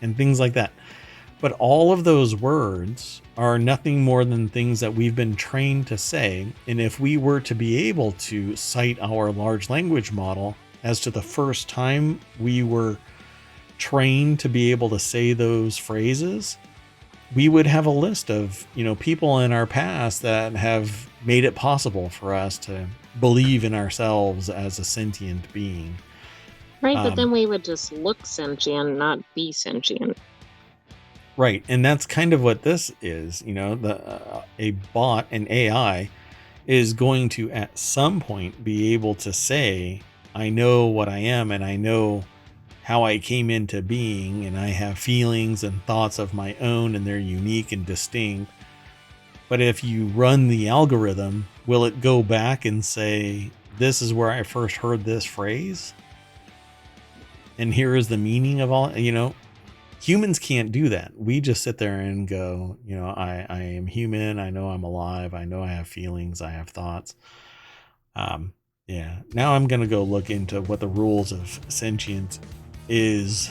and things like that. But all of those words are nothing more than things that we've been trained to say. And if we were to be able to cite our large language model as to the first time we were trained to be able to say those phrases, we would have a list of, people in our past that have made it possible for us to believe in ourselves as a sentient being. Right, but then we would just look sentient, not be sentient. Right, and that's kind of what this is. A bot, an AI, is going to at some point be able to say, I know what I am, and I know how I came into being, and I have feelings and thoughts of my own, and they're unique and distinct. But if you run the algorithm, will it go back and say, this is where I first heard this phrase? And here is the meaning of all, humans can't do that. We just sit there and go, I am human. I know I'm alive. I know I have feelings. I have thoughts. Yeah. Now I'm going to go look into what the rules of sentience is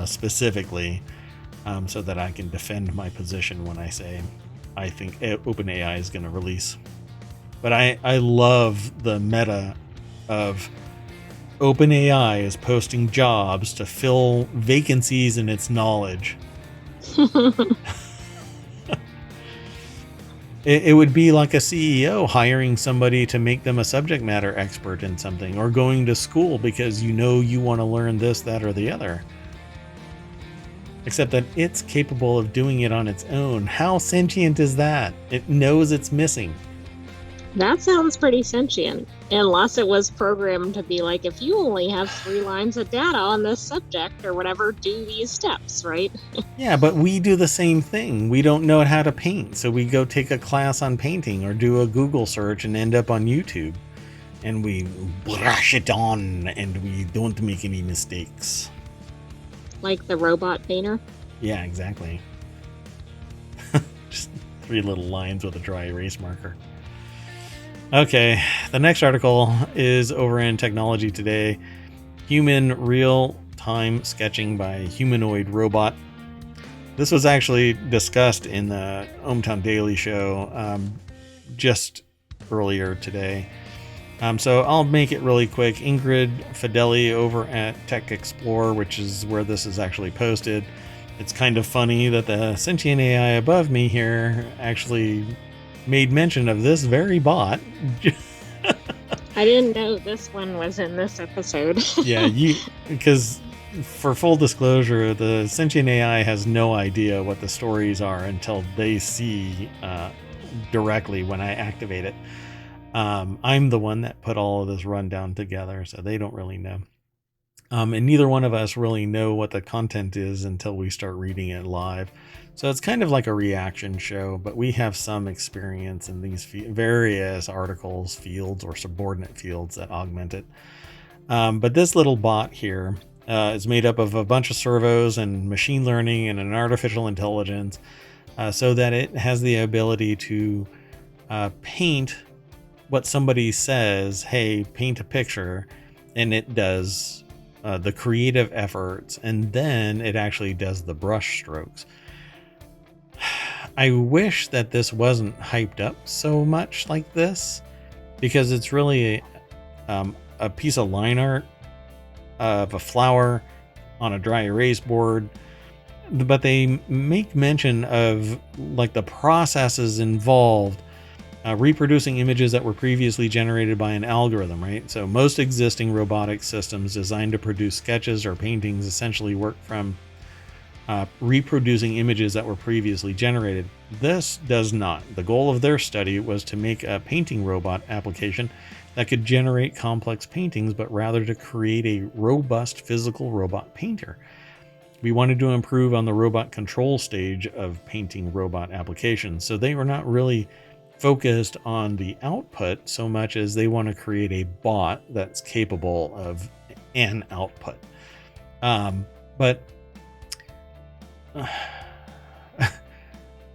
specifically, so that I can defend my position when I say I think OpenAI is going to release. But I love the meta of OpenAI is posting jobs to fill vacancies in its knowledge. It would be like a CEO hiring somebody to make them a subject matter expert in something, or going to school because you want to learn this, that, or the other. Except that it's capable of doing it on its own. How sentient is that? It knows it's missing. That sounds pretty sentient, unless it was programmed to be like, if you only have 3 lines of data on this subject or whatever, do these steps, right? Yeah, but we do the same thing. We don't know how to paint, so we go take a class on painting or do a Google search and end up on YouTube. And we brush it on, and we don't make any mistakes. Like the robot painter? Yeah, exactly. Just 3 little lines with a dry erase marker. Okay, the next article is over in Technology Today. Human real-time sketching by humanoid robot. This was actually discussed in the ohmTown Daily Show just earlier today. So I'll make it really quick. Ingrid Fideli over at Tech Explorer, which is where this is actually posted. It's kind of funny that the sentient AI above me here actually made mention of this very bot. I didn't know this one was in this episode. Yeah, because for full disclosure, the sentient AI has no idea what the stories are until they see directly when I activate it. I'm the one that put all of this rundown together, so they don't really know. And neither one of us really know what the content is until we start reading it live. So it's kind of like a reaction show, but we have some experience in these various articles, fields, or subordinate fields that augment it. But this little bot here is made up of a bunch of servos and machine learning and an artificial intelligence, so that it has the ability to paint what somebody says, hey, paint a picture, and it does the creative efforts, and then it actually does the brush strokes. I wish that this wasn't hyped up so much like this, because it's really a piece of line art of a flower on a dry erase board, but they make mention of like the processes involved reproducing images that were previously generated by an algorithm, right? So most existing robotic systems designed to produce sketches or paintings essentially work from reproducing images that were previously generated. This does not. The goal of their study was to make a painting robot application that could generate complex paintings, but rather to create a robust physical robot painter. We wanted to improve on the robot control stage of painting robot applications. So they were not really focused on the output so much as they want to create a bot that's capable of an output. But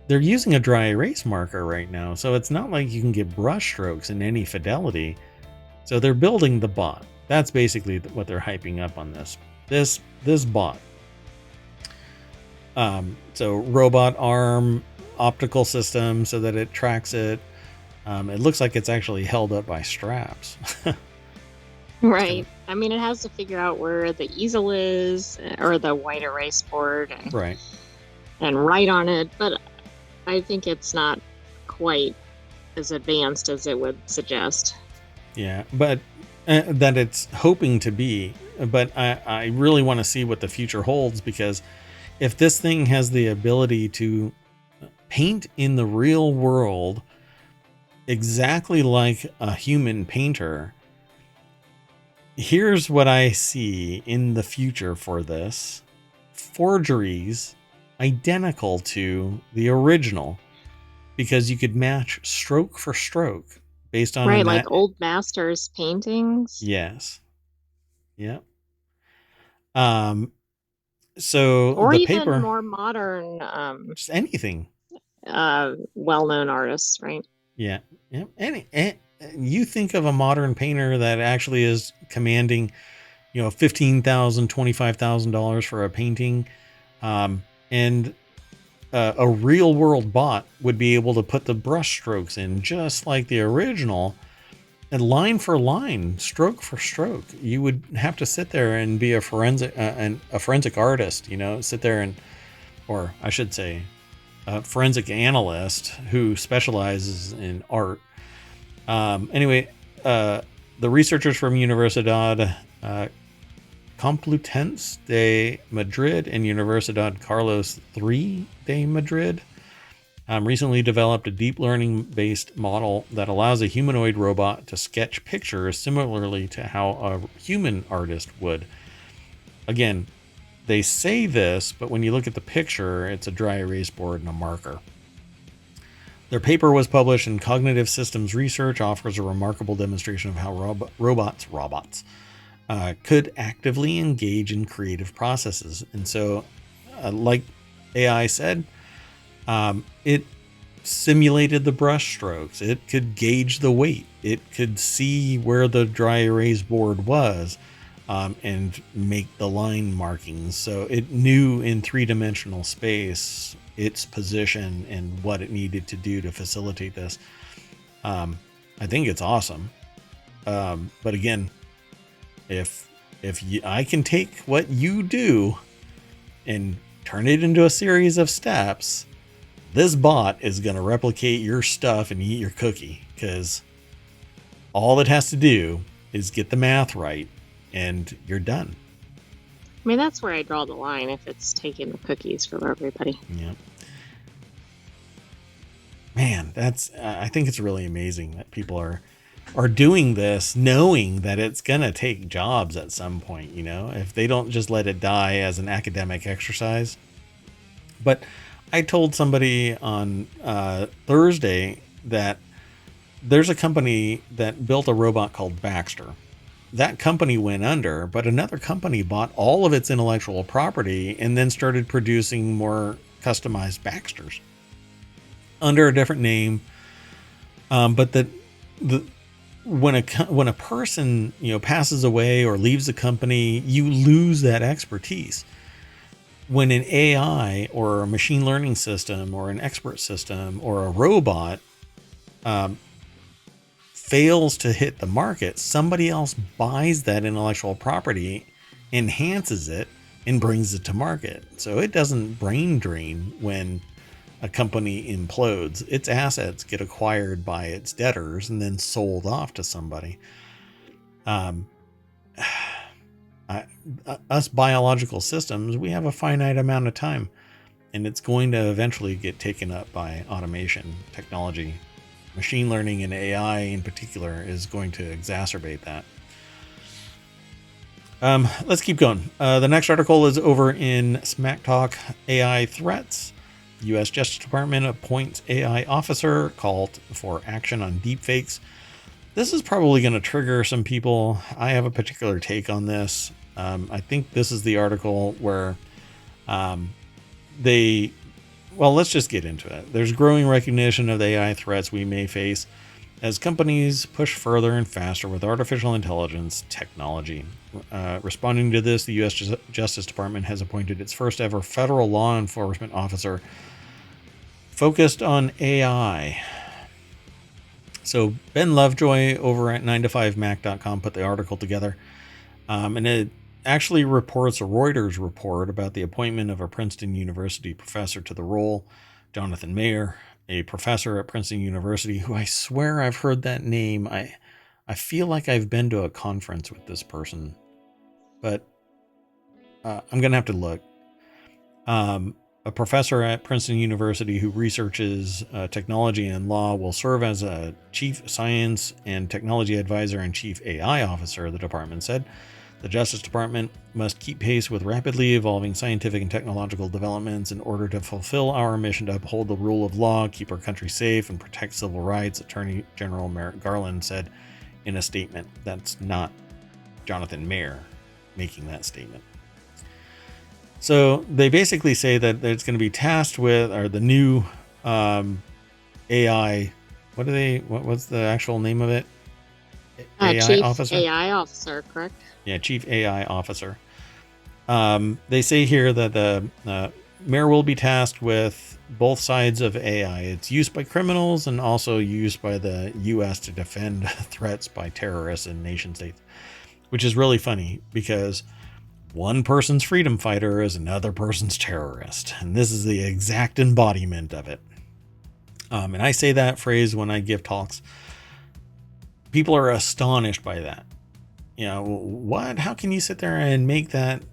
they're using a dry erase marker right now, so it's not like you can get brush strokes in any fidelity. So they're building the bot. That's basically what they're hyping up on this bot. So robot arm, optical system so that it tracks it. It looks like it's actually held up by straps. Right. I mean, it has to figure out where the easel is or the white erase board Right. and write on it. But I think it's not quite as advanced as it would suggest. Yeah, but that it's hoping to be. But I really want to see what the future holds, because if this thing has the ability to paint in the real world exactly like a human painter, here's what I see in the future for this: forgeries identical to the original, because you could match stroke for stroke based on Right, like old masters paintings. Yes. Yep. So Or the even paper, more modern just anything. well-known artists, right? Yeah. Yep. You think of a modern painter that actually is commanding, $15,000, $25,000 for a painting, and a real world bot would be able to put the brush strokes in just like the original, and line for line, stroke for stroke. You would have to sit there and be a forensic artist, sit there and, or I should say, a forensic analyst who specializes in art. Anyway, the researchers from Universidad Complutense de Madrid and Universidad Carlos III de Madrid recently developed a deep learning based model that allows a humanoid robot to sketch pictures similarly to how a human artist would. Again, they say this, but when you look at the picture, it's a dry erase board and a marker. Their paper was published in Cognitive Systems Research, offers a remarkable demonstration of how robots could actively engage in creative processes. And so, like AI said, it simulated the brush strokes. It could gauge the weight. It could see where the dry erase board was, and make the line markings. So it knew in three-dimensional space its position and what it needed to do to facilitate this. I think it's awesome. But again, if I can take what you do and turn it into a series of steps, this bot is going to replicate your stuff and eat your cookie, because all it has to do is get the math right and you're done. I mean, that's where I draw the line if it's taking the cookies from everybody. Yeah. Man, I think it's really amazing that people are doing this knowing that it's going to take jobs at some point, if they don't just let it die as an academic exercise. But I told somebody on Thursday that there's a company that built a robot called Baxter. That company went under, but another company bought all of its intellectual property and then started producing more customized Baxters under a different name. But when a person passes away or leaves the company, you lose that expertise. When an AI or a machine learning system or an expert system or a robot fails to hit the market, somebody else buys that intellectual property enhances it and brings it to market. So it doesn't brain drain when a company implodes. Its assets get acquired by its debtors and then sold off to somebody. Us biological systems, we have a finite amount of time, and it's going to eventually get taken up by automation technology. Machine learning and AI in particular is going to exacerbate that. Let's keep going. The next article is over in Smack Talk AI Threats. The U.S. Justice Department appoints AI officer, called for action on deepfakes. This is probably going to trigger some people. I have a particular take on this. I think this is the article where let's just get into it. There's growing recognition of the AI threats we may face as companies push further and faster with artificial intelligence technology. Responding to this, the U.S. Justice Department has appointed its first ever federal law enforcement officer focused on AI. So Ben Lovejoy over at 9to5mac.com put the article together, and it actually reports a Reuters report about the appointment of a Princeton University professor to the role, Jonathan Mayer, a professor at Princeton University, who I swear I've heard that name. I feel like I've been to a conference with this person, but I'm going to have to look. A professor at Princeton University who researches technology and law will serve as a chief science and technology advisor and chief AI officer, the department said. The Justice Department must keep pace with rapidly evolving scientific and technological developments in order to fulfill our mission to uphold the rule of law, keep our country safe, and protect civil rights, Attorney General Merrick Garland said in a statement. That's not Jonathan Mayer making that statement. So they basically say that it's going to be tasked with, or the new AI, what's the actual name of it? AI Chief officer? AI officer, correct? Yeah, Chief AI Officer. They say here that the mayor will be tasked with both sides of AI. Its use by criminals and also used by the U.S. to defend threats by terrorists and nation states, which is really funny because one person's freedom fighter is another person's terrorist. And this is the exact embodiment of it. And I say that phrase when I give talks. People are astonished by that. You know, what? How can you sit there and make that?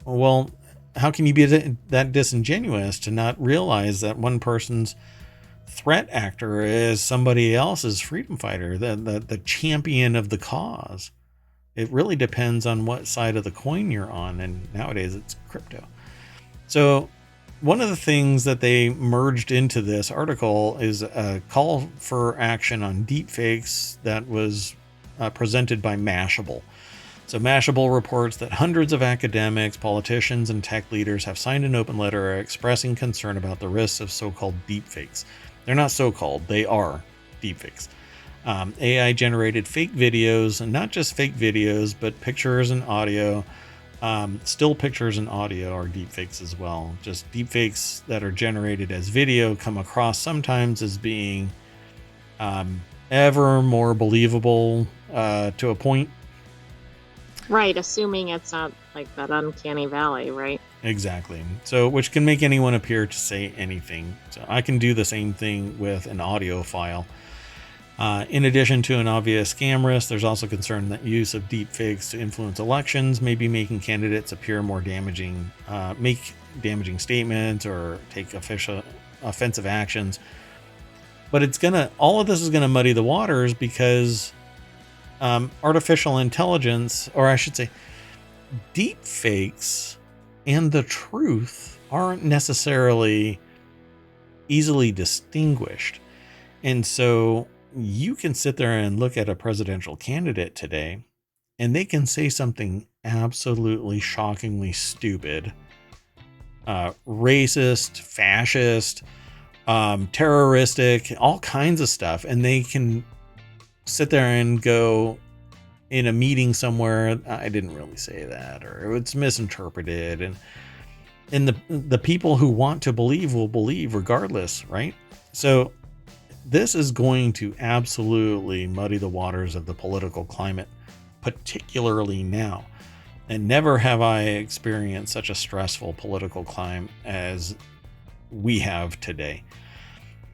Well, how can you be that disingenuous to not realize that one person's threat actor is somebody else's freedom fighter, the champion of the cause? It really depends on what side of the coin you're on, and nowadays it's crypto. So one of the things that they merged into this article is a call for action on deepfakes that was presented by Mashable. So Mashable reports that hundreds of academics, politicians, and tech leaders have signed an open letter expressing concern about the risks of so-called deepfakes. They're not so-called, they are deepfakes. AI generated fake videos, and not just fake videos, but pictures and audio. Still pictures and audio are deepfakes as well. Just deepfakes that are generated as video come across sometimes as being ever more believable to a point. Right, assuming it's not like that uncanny valley, right? Exactly. So, which can make anyone appear to say anything. So I can do the same thing with an audio file. In addition to an obvious scam risk, there's also concern that use of deepfakes to influence elections may be making candidates appear more damaging, make damaging statements, or take offensive actions. But all of this is gonna muddy the waters because artificial intelligence, or I should say, deepfakes and the truth aren't necessarily easily distinguished, and so you can sit there and look at a presidential candidate today and they can say something absolutely shockingly stupid, racist, fascist, terroristic, all kinds of stuff. And they can sit there and go in a meeting somewhere, I didn't really say that, or it's misinterpreted. And the people who want to believe will believe regardless, right? So this is going to absolutely muddy the waters of the political climate, particularly now. And never have I experienced such a stressful political climate as we have today.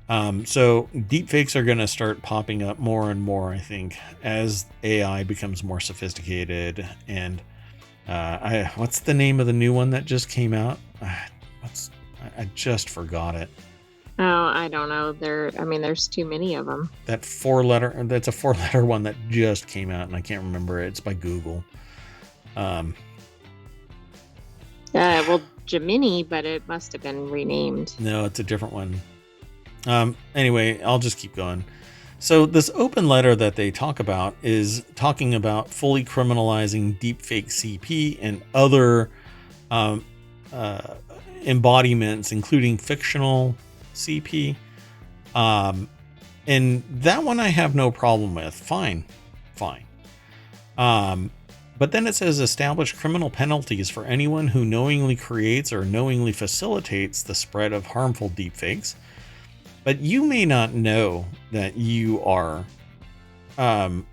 So deepfakes are going to start popping up more and more, I think, as AI becomes more sophisticated. And what's the name of the new one that just came out? I just forgot it. Oh, I don't know. There's too many of them. That's a 4-letter one that just came out, and I can't remember it. It's by Google. Well, Gemini, but it must have been renamed. No, it's a different one. Anyway, I'll just keep going. So this open letter that they talk about is talking about fully criminalizing deepfake CP and other embodiments, including fictional CP. And that one I have no problem with. Fine. But then it says establish criminal penalties for anyone who knowingly creates or knowingly facilitates the spread of harmful deepfakes. But you may not know that you are, that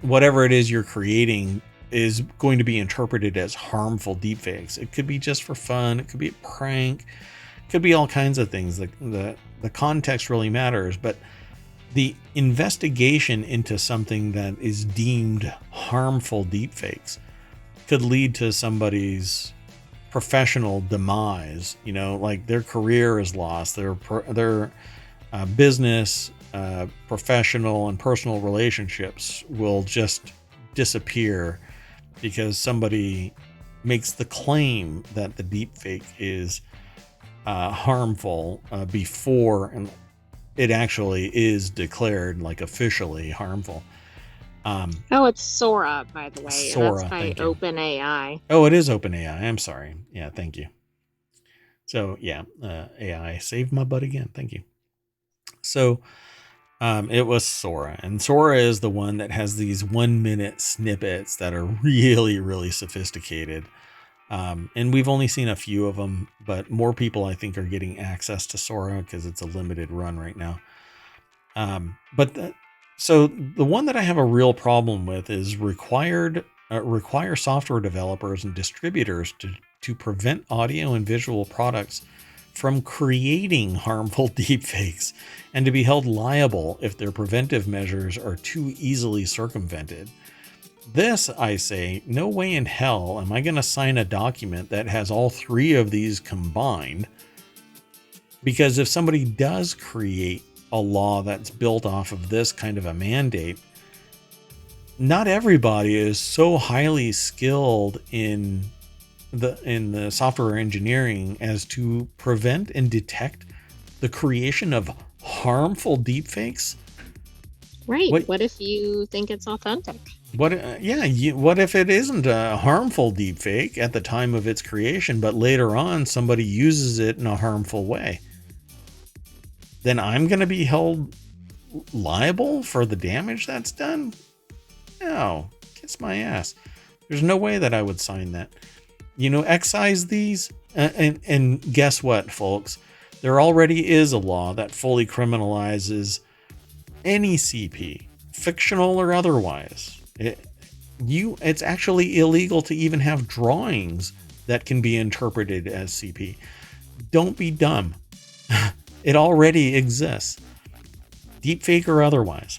whatever it is you're creating is going to be interpreted as harmful deepfakes. It could be just for fun. It could be a prank. It could be all kinds of things. The context really matters. But the investigation into something that is deemed harmful deepfakes could lead to somebody's professional demise. Like their career is lost, their business, professional and personal relationships will just disappear because somebody makes the claim that the deepfake is harmful before it actually is declared like officially harmful. It's Sora, by the way. Sora, that's by OpenAI. Oh, it is OpenAI. I'm sorry. Yeah, thank you. So yeah, AI saved my butt again. Thank you. So it was Sora, and Sora is the one that has these 1-minute snippets that are really, really sophisticated. And we've only seen a few of them, but more people I think are getting access to Sora because it's a limited run right now. So the one that I have a real problem with is require software developers and distributors to prevent audio and visual products from creating harmful deepfakes and to be held liable if their preventive measures are too easily circumvented. This, I say, no way in hell am I going to sign a document that has all three of these combined. Because if somebody does create a law that's built off of this kind of a mandate, not everybody is so highly skilled in the software engineering as to prevent and detect the creation of harmful deepfakes. Right. What if you think it's authentic? What if it isn't a harmful deepfake at the time of its creation, but later on somebody uses it in a harmful way? Then I'm going to be held liable for the damage that's done? No, kiss my ass. There's no way that I would sign that. Excise these, and guess what, folks? There already is a law that fully criminalizes any CP, fictional or otherwise. It's actually illegal to even have drawings that can be interpreted as CP. Don't be dumb. It already exists, deepfake or otherwise.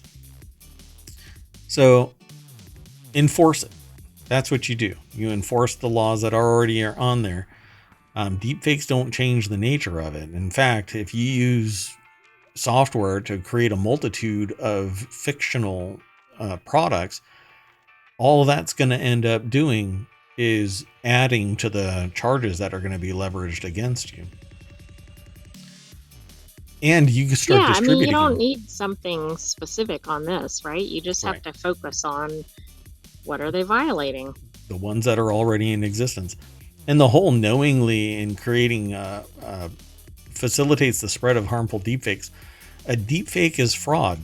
So enforce it. That's what you do. You enforce the laws that already are on there. Deepfakes don't change the nature of it. In fact, if you use software to create a multitude of fictional products, all that's going to end up doing is adding to the charges that are going to be leveraged against you. And you can start distributing. You don't need something specific on this, right? You just have to focus on what are they violating? The ones that are already in existence. And the whole knowingly in creating facilitates the spread of harmful deepfakes. A deepfake is fraud.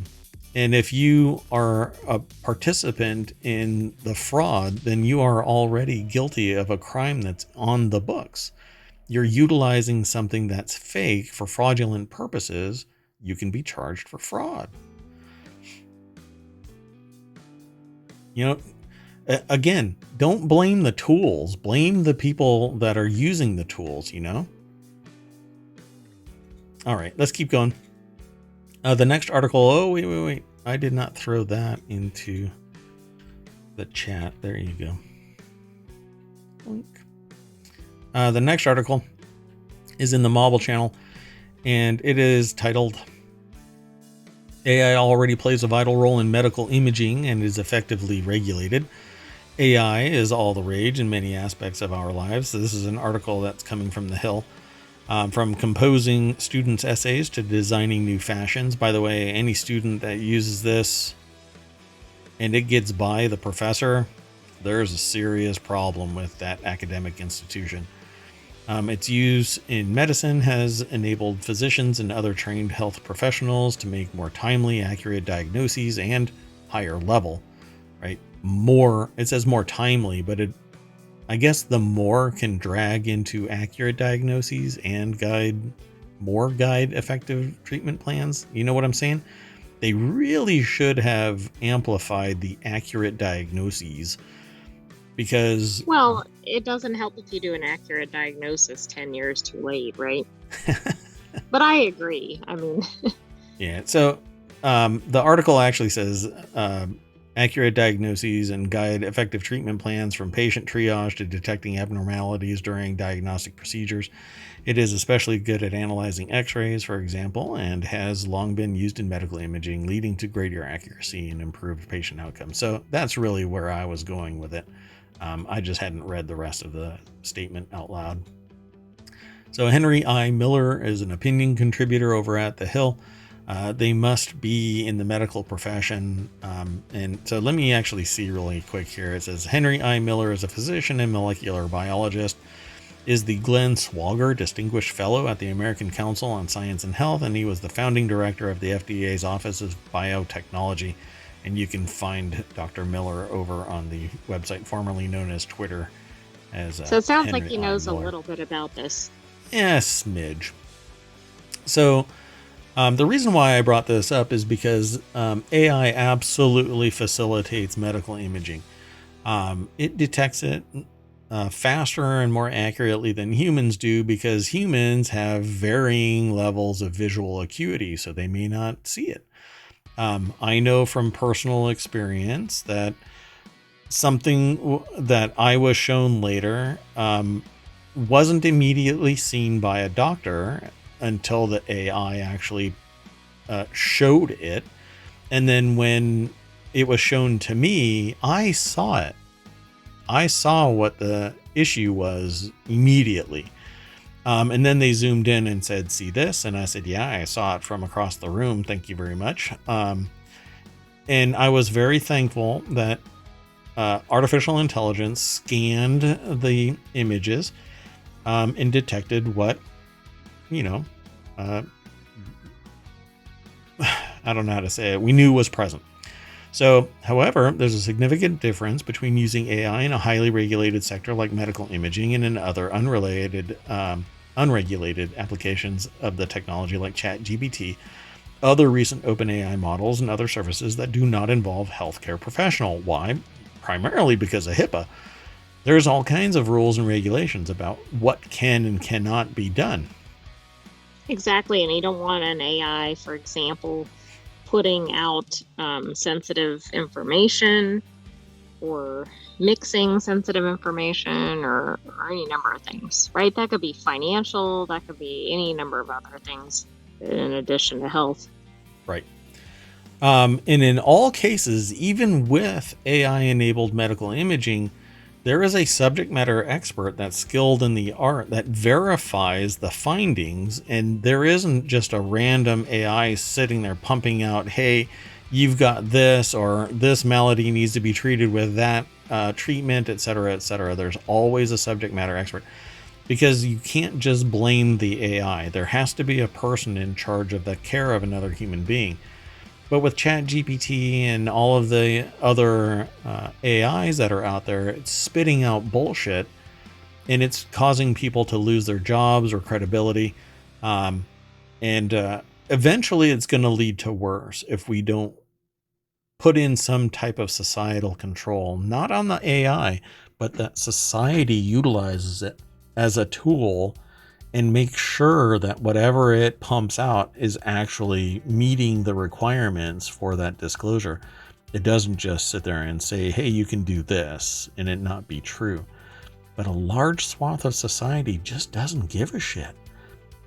And if you are a participant in the fraud, then you are already guilty of a crime that's on the books. You're utilizing something that's fake for fraudulent purposes. You can be charged for fraud. Again, don't blame the tools, blame the people that are using the tools, you know? All right, let's keep going. The next article, oh, wait. I did not throw that into the chat. There you go. The next article is in the Mobile channel, and it is titled AI already plays a vital role in medical imaging and is effectively regulated. AI is all the rage in many aspects of our lives. So this is an article that's coming from The Hill. From composing students' essays to designing new fashions. By the way, any student that uses this and it gets by the professor, there's a serious problem with that academic institution. Its use in medicine has enabled physicians and other trained health professionals to make more timely, accurate diagnoses and higher level, right? It says more timely, but I guess the more can drag into accurate diagnoses and guide effective treatment plans. You know what I'm saying? They really should have amplified the accurate diagnoses, because Well, it doesn't help if you do an accurate diagnosis 10 years too late, right? But I agree. I mean, yeah. So the article actually says accurate diagnoses and guide effective treatment plans from patient triage to detecting abnormalities during diagnostic procedures. It is especially good at analyzing x-rays, for example, and has long been used in medical imaging, leading to greater accuracy and improved patient outcomes. So that's really where I was going with it. I just hadn't read the rest of the statement out loud. So Henry I. Miller is an opinion contributor over at The Hill. They must be in the medical profession. And so let me actually see really quick here. It says Henry I. Miller is a physician and molecular biologist, is the Glenn Swager Distinguished Fellow at the American Council on Science and Health, and he was the founding director of the FDA's Office of Biotechnology. And you can find Dr. Miller over on the website formerly known as Twitter as so it sounds Henry like he I. knows a Miller. little bit about this. Yeah, smidge. So the reason why I brought this up is because AI absolutely facilitates medical imaging. It detects it faster and more accurately than humans do, because humans have varying levels of visual acuity, so they may not see it. I know from personal experience that something that I was shown later wasn't immediately seen by a doctor until the AI actually showed it. And then when it was shown to me, I saw it. I saw what the issue was immediately. And then they zoomed in and said, see this? And I said, yeah, I saw it from across the room. Thank you very much. And I was very thankful that artificial intelligence scanned the images and detected what, I don't know how to say it, we knew was present. So, however, there's a significant difference between using AI in a highly regulated sector like medical imaging and in other unregulated applications of the technology like ChatGPT, other recent OpenAI models, and other services that do not involve healthcare professional. Why? Primarily because of HIPAA. There's all kinds of rules and regulations about what can and cannot be done. Exactly. And you don't want an AI, for example, putting out sensitive information or mixing sensitive information or any number of things, right? That could be financial, that could be any number of other things in addition to health. Right. And in all cases, even with AI-enabled medical imaging, there is a subject matter expert that's skilled in the art that verifies the findings, and there isn't just a random AI sitting there pumping out, hey, you've got this, or this malady needs to be treated with that treatment, etc., etc. There's always a subject matter expert, because you can't just blame the AI. There has to be a person in charge of the care of another human being. But with ChatGPT and all of the other AIs that are out there, it's spitting out bullshit, and it's causing people to lose their jobs or credibility. And eventually it's going to lead to worse if we don't put in some type of societal control, not on the AI, but that society utilizes it as a tool and make sure that whatever it pumps out is actually meeting the requirements for that disclosure. It doesn't just sit there and say, hey, you can do this, and it not be true. But a large swath of society just doesn't give a shit.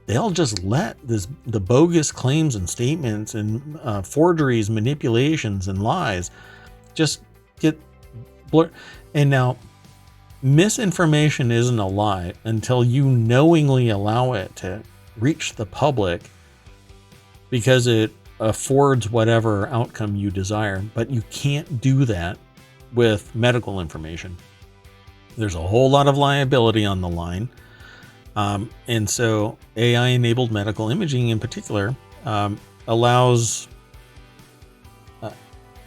They'll just let the bogus claims and statements and forgeries, manipulations, and lies just get blurred. And now, misinformation isn't a lie until you knowingly allow it to reach the public because it affords whatever outcome you desire. But you can't do that with medical information. There's a whole lot of liability on the line. And so AI-enabled medical imaging in particular allows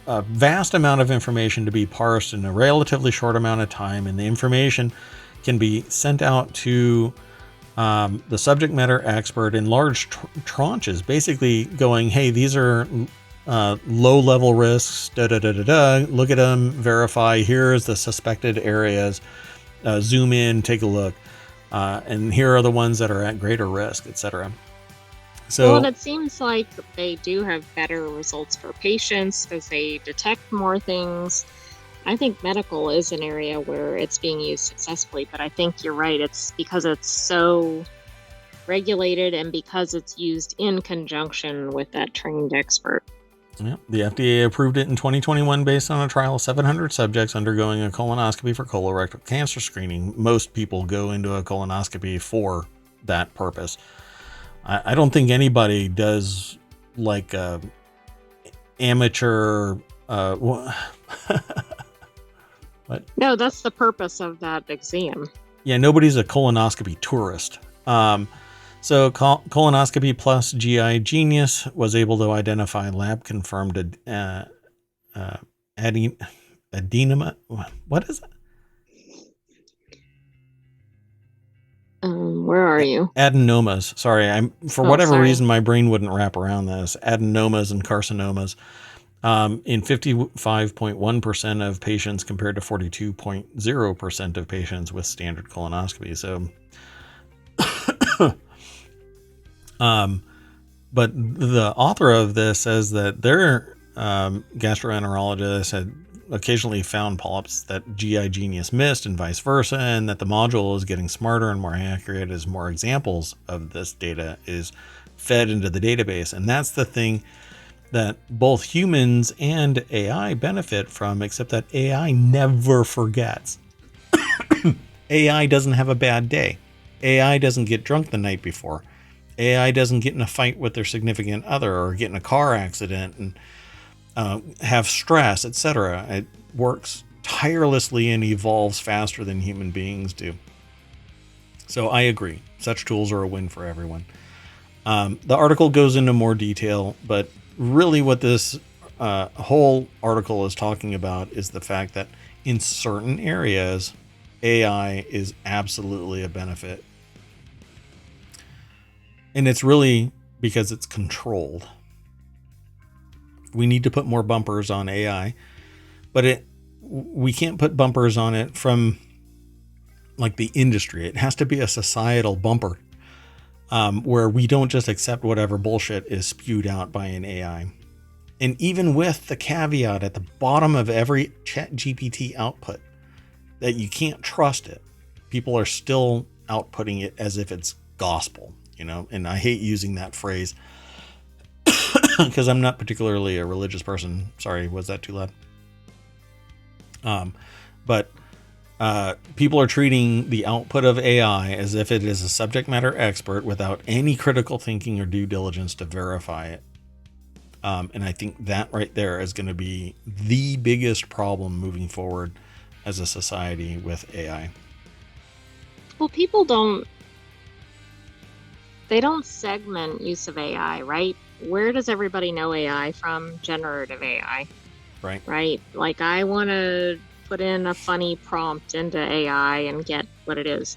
a vast amount of information to be parsed in a relatively short amount of time, and the information can be sent out to the subject matter expert in large tranches, basically going, hey, these are low-level risks, look at them, verify, here's the suspected areas, zoom in, take a look. And here are the ones that are at greater risk, etc. So, well, and it seems like they do have better results for patients because they detect more things. I think medical is an area where it's being used successfully, but I think you're right. It's because it's so regulated and because it's used in conjunction with that trained expert. yeah, the FDA approved it in 2021 based on a trial of 700 subjects undergoing a colonoscopy for colorectal cancer screening. Most people go into a colonoscopy for that purpose. I don't think anybody does like amateur. What? No, that's the purpose of that exam. Yeah, nobody's a colonoscopy tourist. So Colonoscopy Plus GI Genius was able to identify lab-confirmed adenoma. What is it? Where are you? Adenomas. Sorry, for whatever reason my brain wouldn't wrap around this. Adenomas and carcinomas in 55.1% of patients compared to 42.0% of patients with standard colonoscopy. So, but the author of this says that their gastroenterologist had occasionally found polyps that GI Genius missed and vice versa, and that the module is getting smarter and more accurate as more examples of this data is fed into the database. And that's the thing that both humans and AI benefit from, except that AI never forgets. AI doesn't have a bad day. AI doesn't get drunk the night before. AI doesn't get in a fight with their significant other or get in a car accident and have stress, etc. It works tirelessly and evolves faster than human beings do. So I agree. Such tools are a win for everyone. The article goes into more detail, but really what this whole article is talking about is the fact that in certain areas, AI is absolutely a benefit. And it's really because it's controlled. We need to put more bumpers on AI, but we can't put bumpers on it from like the industry. It has to be a societal bumper where we don't just accept whatever bullshit is spewed out by an AI. And even with the caveat at the bottom of every ChatGPT output that you can't trust it, people are still outputting it as if it's gospel, and I hate using that phrase because I'm not particularly a religious person. Sorry, was that too loud? But people are treating the output of AI as if it is a subject matter expert without any critical thinking or due diligence to verify it. And I think that right there is going to be the biggest problem moving forward as a society with AI. Well, they don't segment use of AI, right? Where does everybody know AI from? Generative AI. Right? Like, I want to put in a funny prompt into AI and get what it is.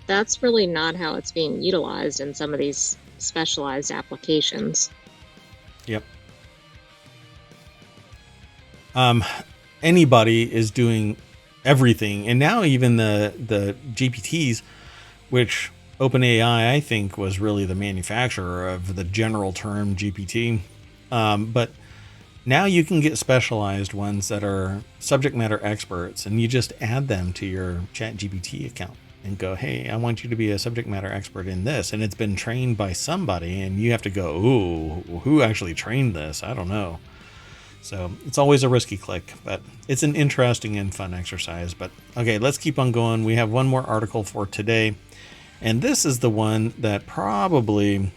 That's really not how it's being utilized in some of these specialized applications. Yep. Anybody is doing everything, and now even the GPTs, which OpenAI I think was really the manufacturer of the general term GPT, but now you can get specialized ones that are subject matter experts, and you just add them to your ChatGPT account and go, hey, I want you to be a subject matter expert in this. And it's been trained by somebody, and you have to go, ooh, who actually trained this? I don't know. So it's always a risky click, but it's an interesting and fun exercise. But okay, let's keep on going. We have one more article for today. And this is the one that probably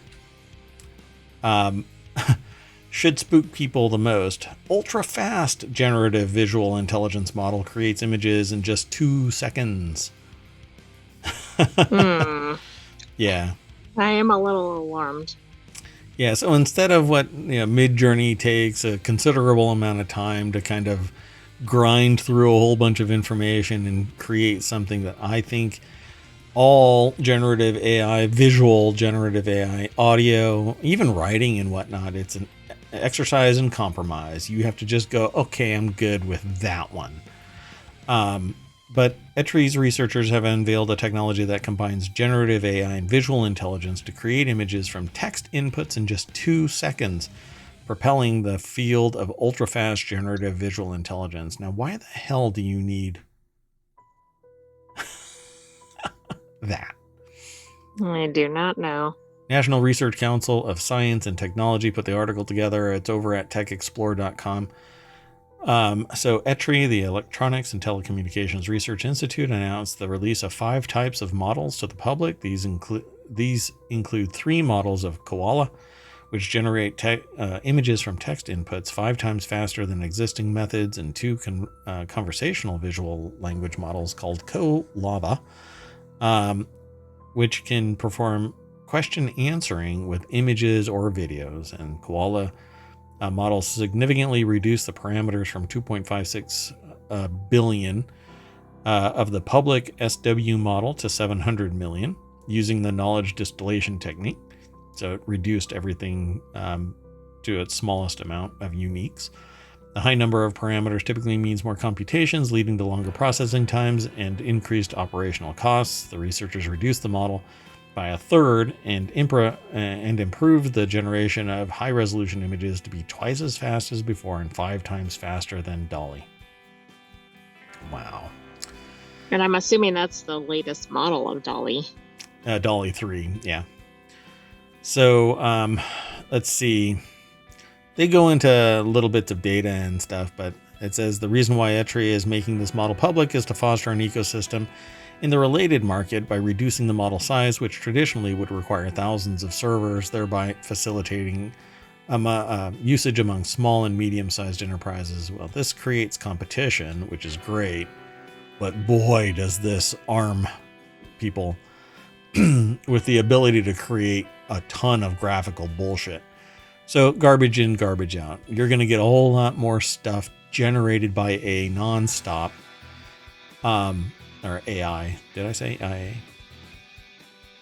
should spook people the most. Ultra fast generative visual intelligence model creates images in just 2 seconds. Yeah. I am a little alarmed. Yeah, so instead of what Midjourney takes a considerable amount of time to kind of grind through a whole bunch of information and create something that I think all generative AI, visual generative AI, audio, even writing and whatnot, it's an exercise in compromise. You have to just go, okay, I'm good with that one. But Etri's researchers have unveiled a technology that combines generative AI and visual intelligence to create images from text inputs in just 2 seconds, propelling the field of ultra-fast generative visual intelligence. Now, why the hell do you need that? I do not know. National Research Council of Science and Technology put the article together. It's over at techexplore.com. So Etri, the Electronics and Telecommunications Research Institute, announced the release of 5 types of models to the public. These include 3 models of Koala, which generate images from text inputs 5 times faster than existing methods, and 2 conversational visual language models called Kolava, which can perform question answering with images or videos. And Koala models significantly reduce the parameters from 2.56 billion of the public SW model to 700 million using the knowledge distillation technique. So it reduced everything to its smallest amount of uniques. The high number of parameters typically means more computations, leading to longer processing times and increased operational costs. The researchers reduced the model by 1/3 and improved the generation of high-resolution images to be twice as fast as before and 5 times faster than DALL-E. Wow. And I'm assuming that's the latest model of DALL-E. DALL-E 3, yeah. So let's see. They go into little bits of data and stuff, but it says the reason why Etri is making this model public is to foster an ecosystem in the related market by reducing the model size, which traditionally would require thousands of servers, thereby facilitating usage among small and medium-sized enterprises. Well, this creates competition, which is great, but boy, does this arm people with the ability to create a ton of graphical bullshit. So garbage in, garbage out. You're going to get a whole lot more stuff generated by a nonstop, or AI. Did I say IA?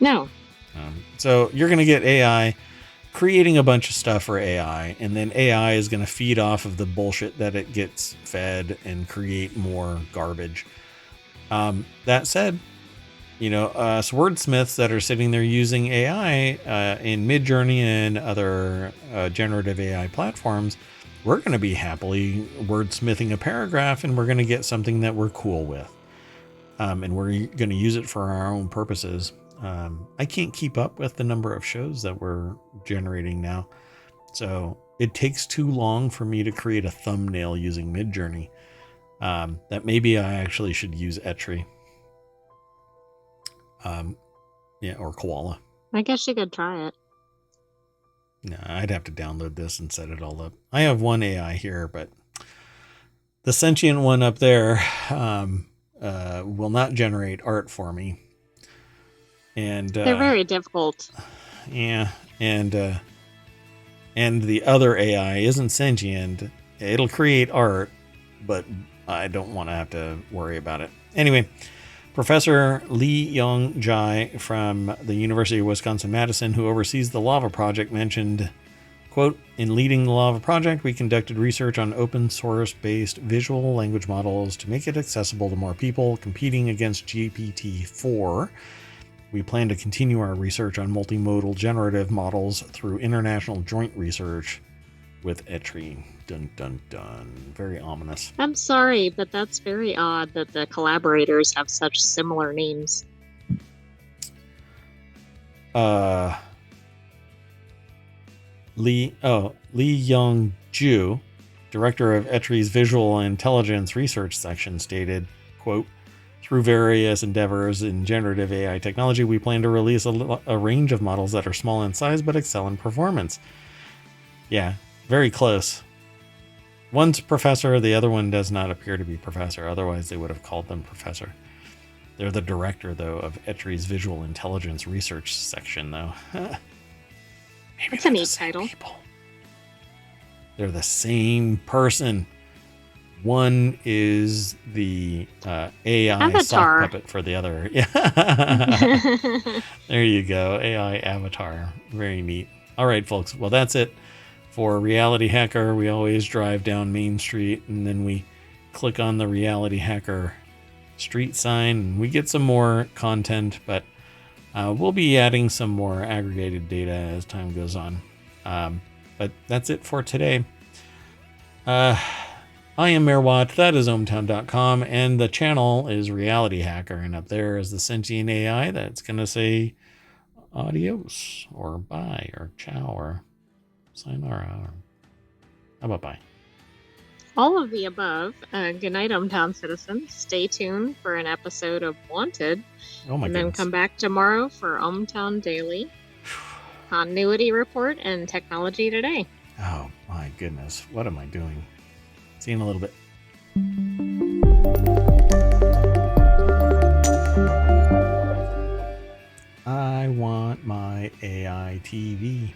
No. So you're going to get AI creating a bunch of stuff for AI, and then AI is going to feed off of the bullshit that it gets fed and create more garbage. That said, us wordsmiths that are sitting there using AI in Midjourney and other generative AI platforms, we're going to be happily wordsmithing a paragraph, and we're going to get something that we're cool with. And we're going to use it for our own purposes. I can't keep up with the number of shows that we're generating now. So it takes too long for me to create a thumbnail using Midjourney. That maybe I actually should use Etri. Or Koala. I guess you could try it. No, I'd have to download this and set it all up. I have one AI here, but the sentient one up there will not generate art for me. And they're very difficult. Yeah, and the other AI isn't sentient. It'll create art, but I don't want to have to worry about it. Anyway, Professor Lee Young Jai from the University of Wisconsin-Madison, who oversees the Lava project, mentioned, Quote, in leading the Lava project, we conducted research on open source based visual language models to make it accessible to more people competing against GPT-4. We plan to continue our research on multimodal generative models through international joint research with Etri. Dun dun dun. Very ominous. I'm sorry, but that's very odd that the collaborators have such similar names. Lee Young-ju, director of Etri's Visual Intelligence Research Section, stated, quote, through various endeavors in generative AI technology, we plan to release a range of models that are small in size but excel in performance. Yeah, very close. One's professor, the other one does not appear to be professor. Otherwise, they would have called them professor. They're the director, though, of Etri's Visual Intelligence Research Section, though. Maybe that's a neat title. People. They're the same person. One is the AI Avatar. sock puppet for the other. Yeah. There you go. AI avatar. Very neat. All right, folks. Well, that's it for Reality Hacker. We always drive down Main Street and then we click on the Reality Hacker street sign and we get some more content, but we'll be adding some more aggregated data as time goes on. But that's it for today. I am Mayorwatt, that is ohmtown.com, and the channel is Reality Hacker, and up there is the sentient AI that's going to say adios, or bye, or ciao, or sayonara, or how about bye? All of the above. Good night, ohmTown citizens. Stay tuned for an episode of Wanted. Oh my goodness. Then come back tomorrow for ohmTown Daily, Continuity Report, and Technology Today. Oh my goodness. What am I doing? See you in a little bit. I want my AI TV.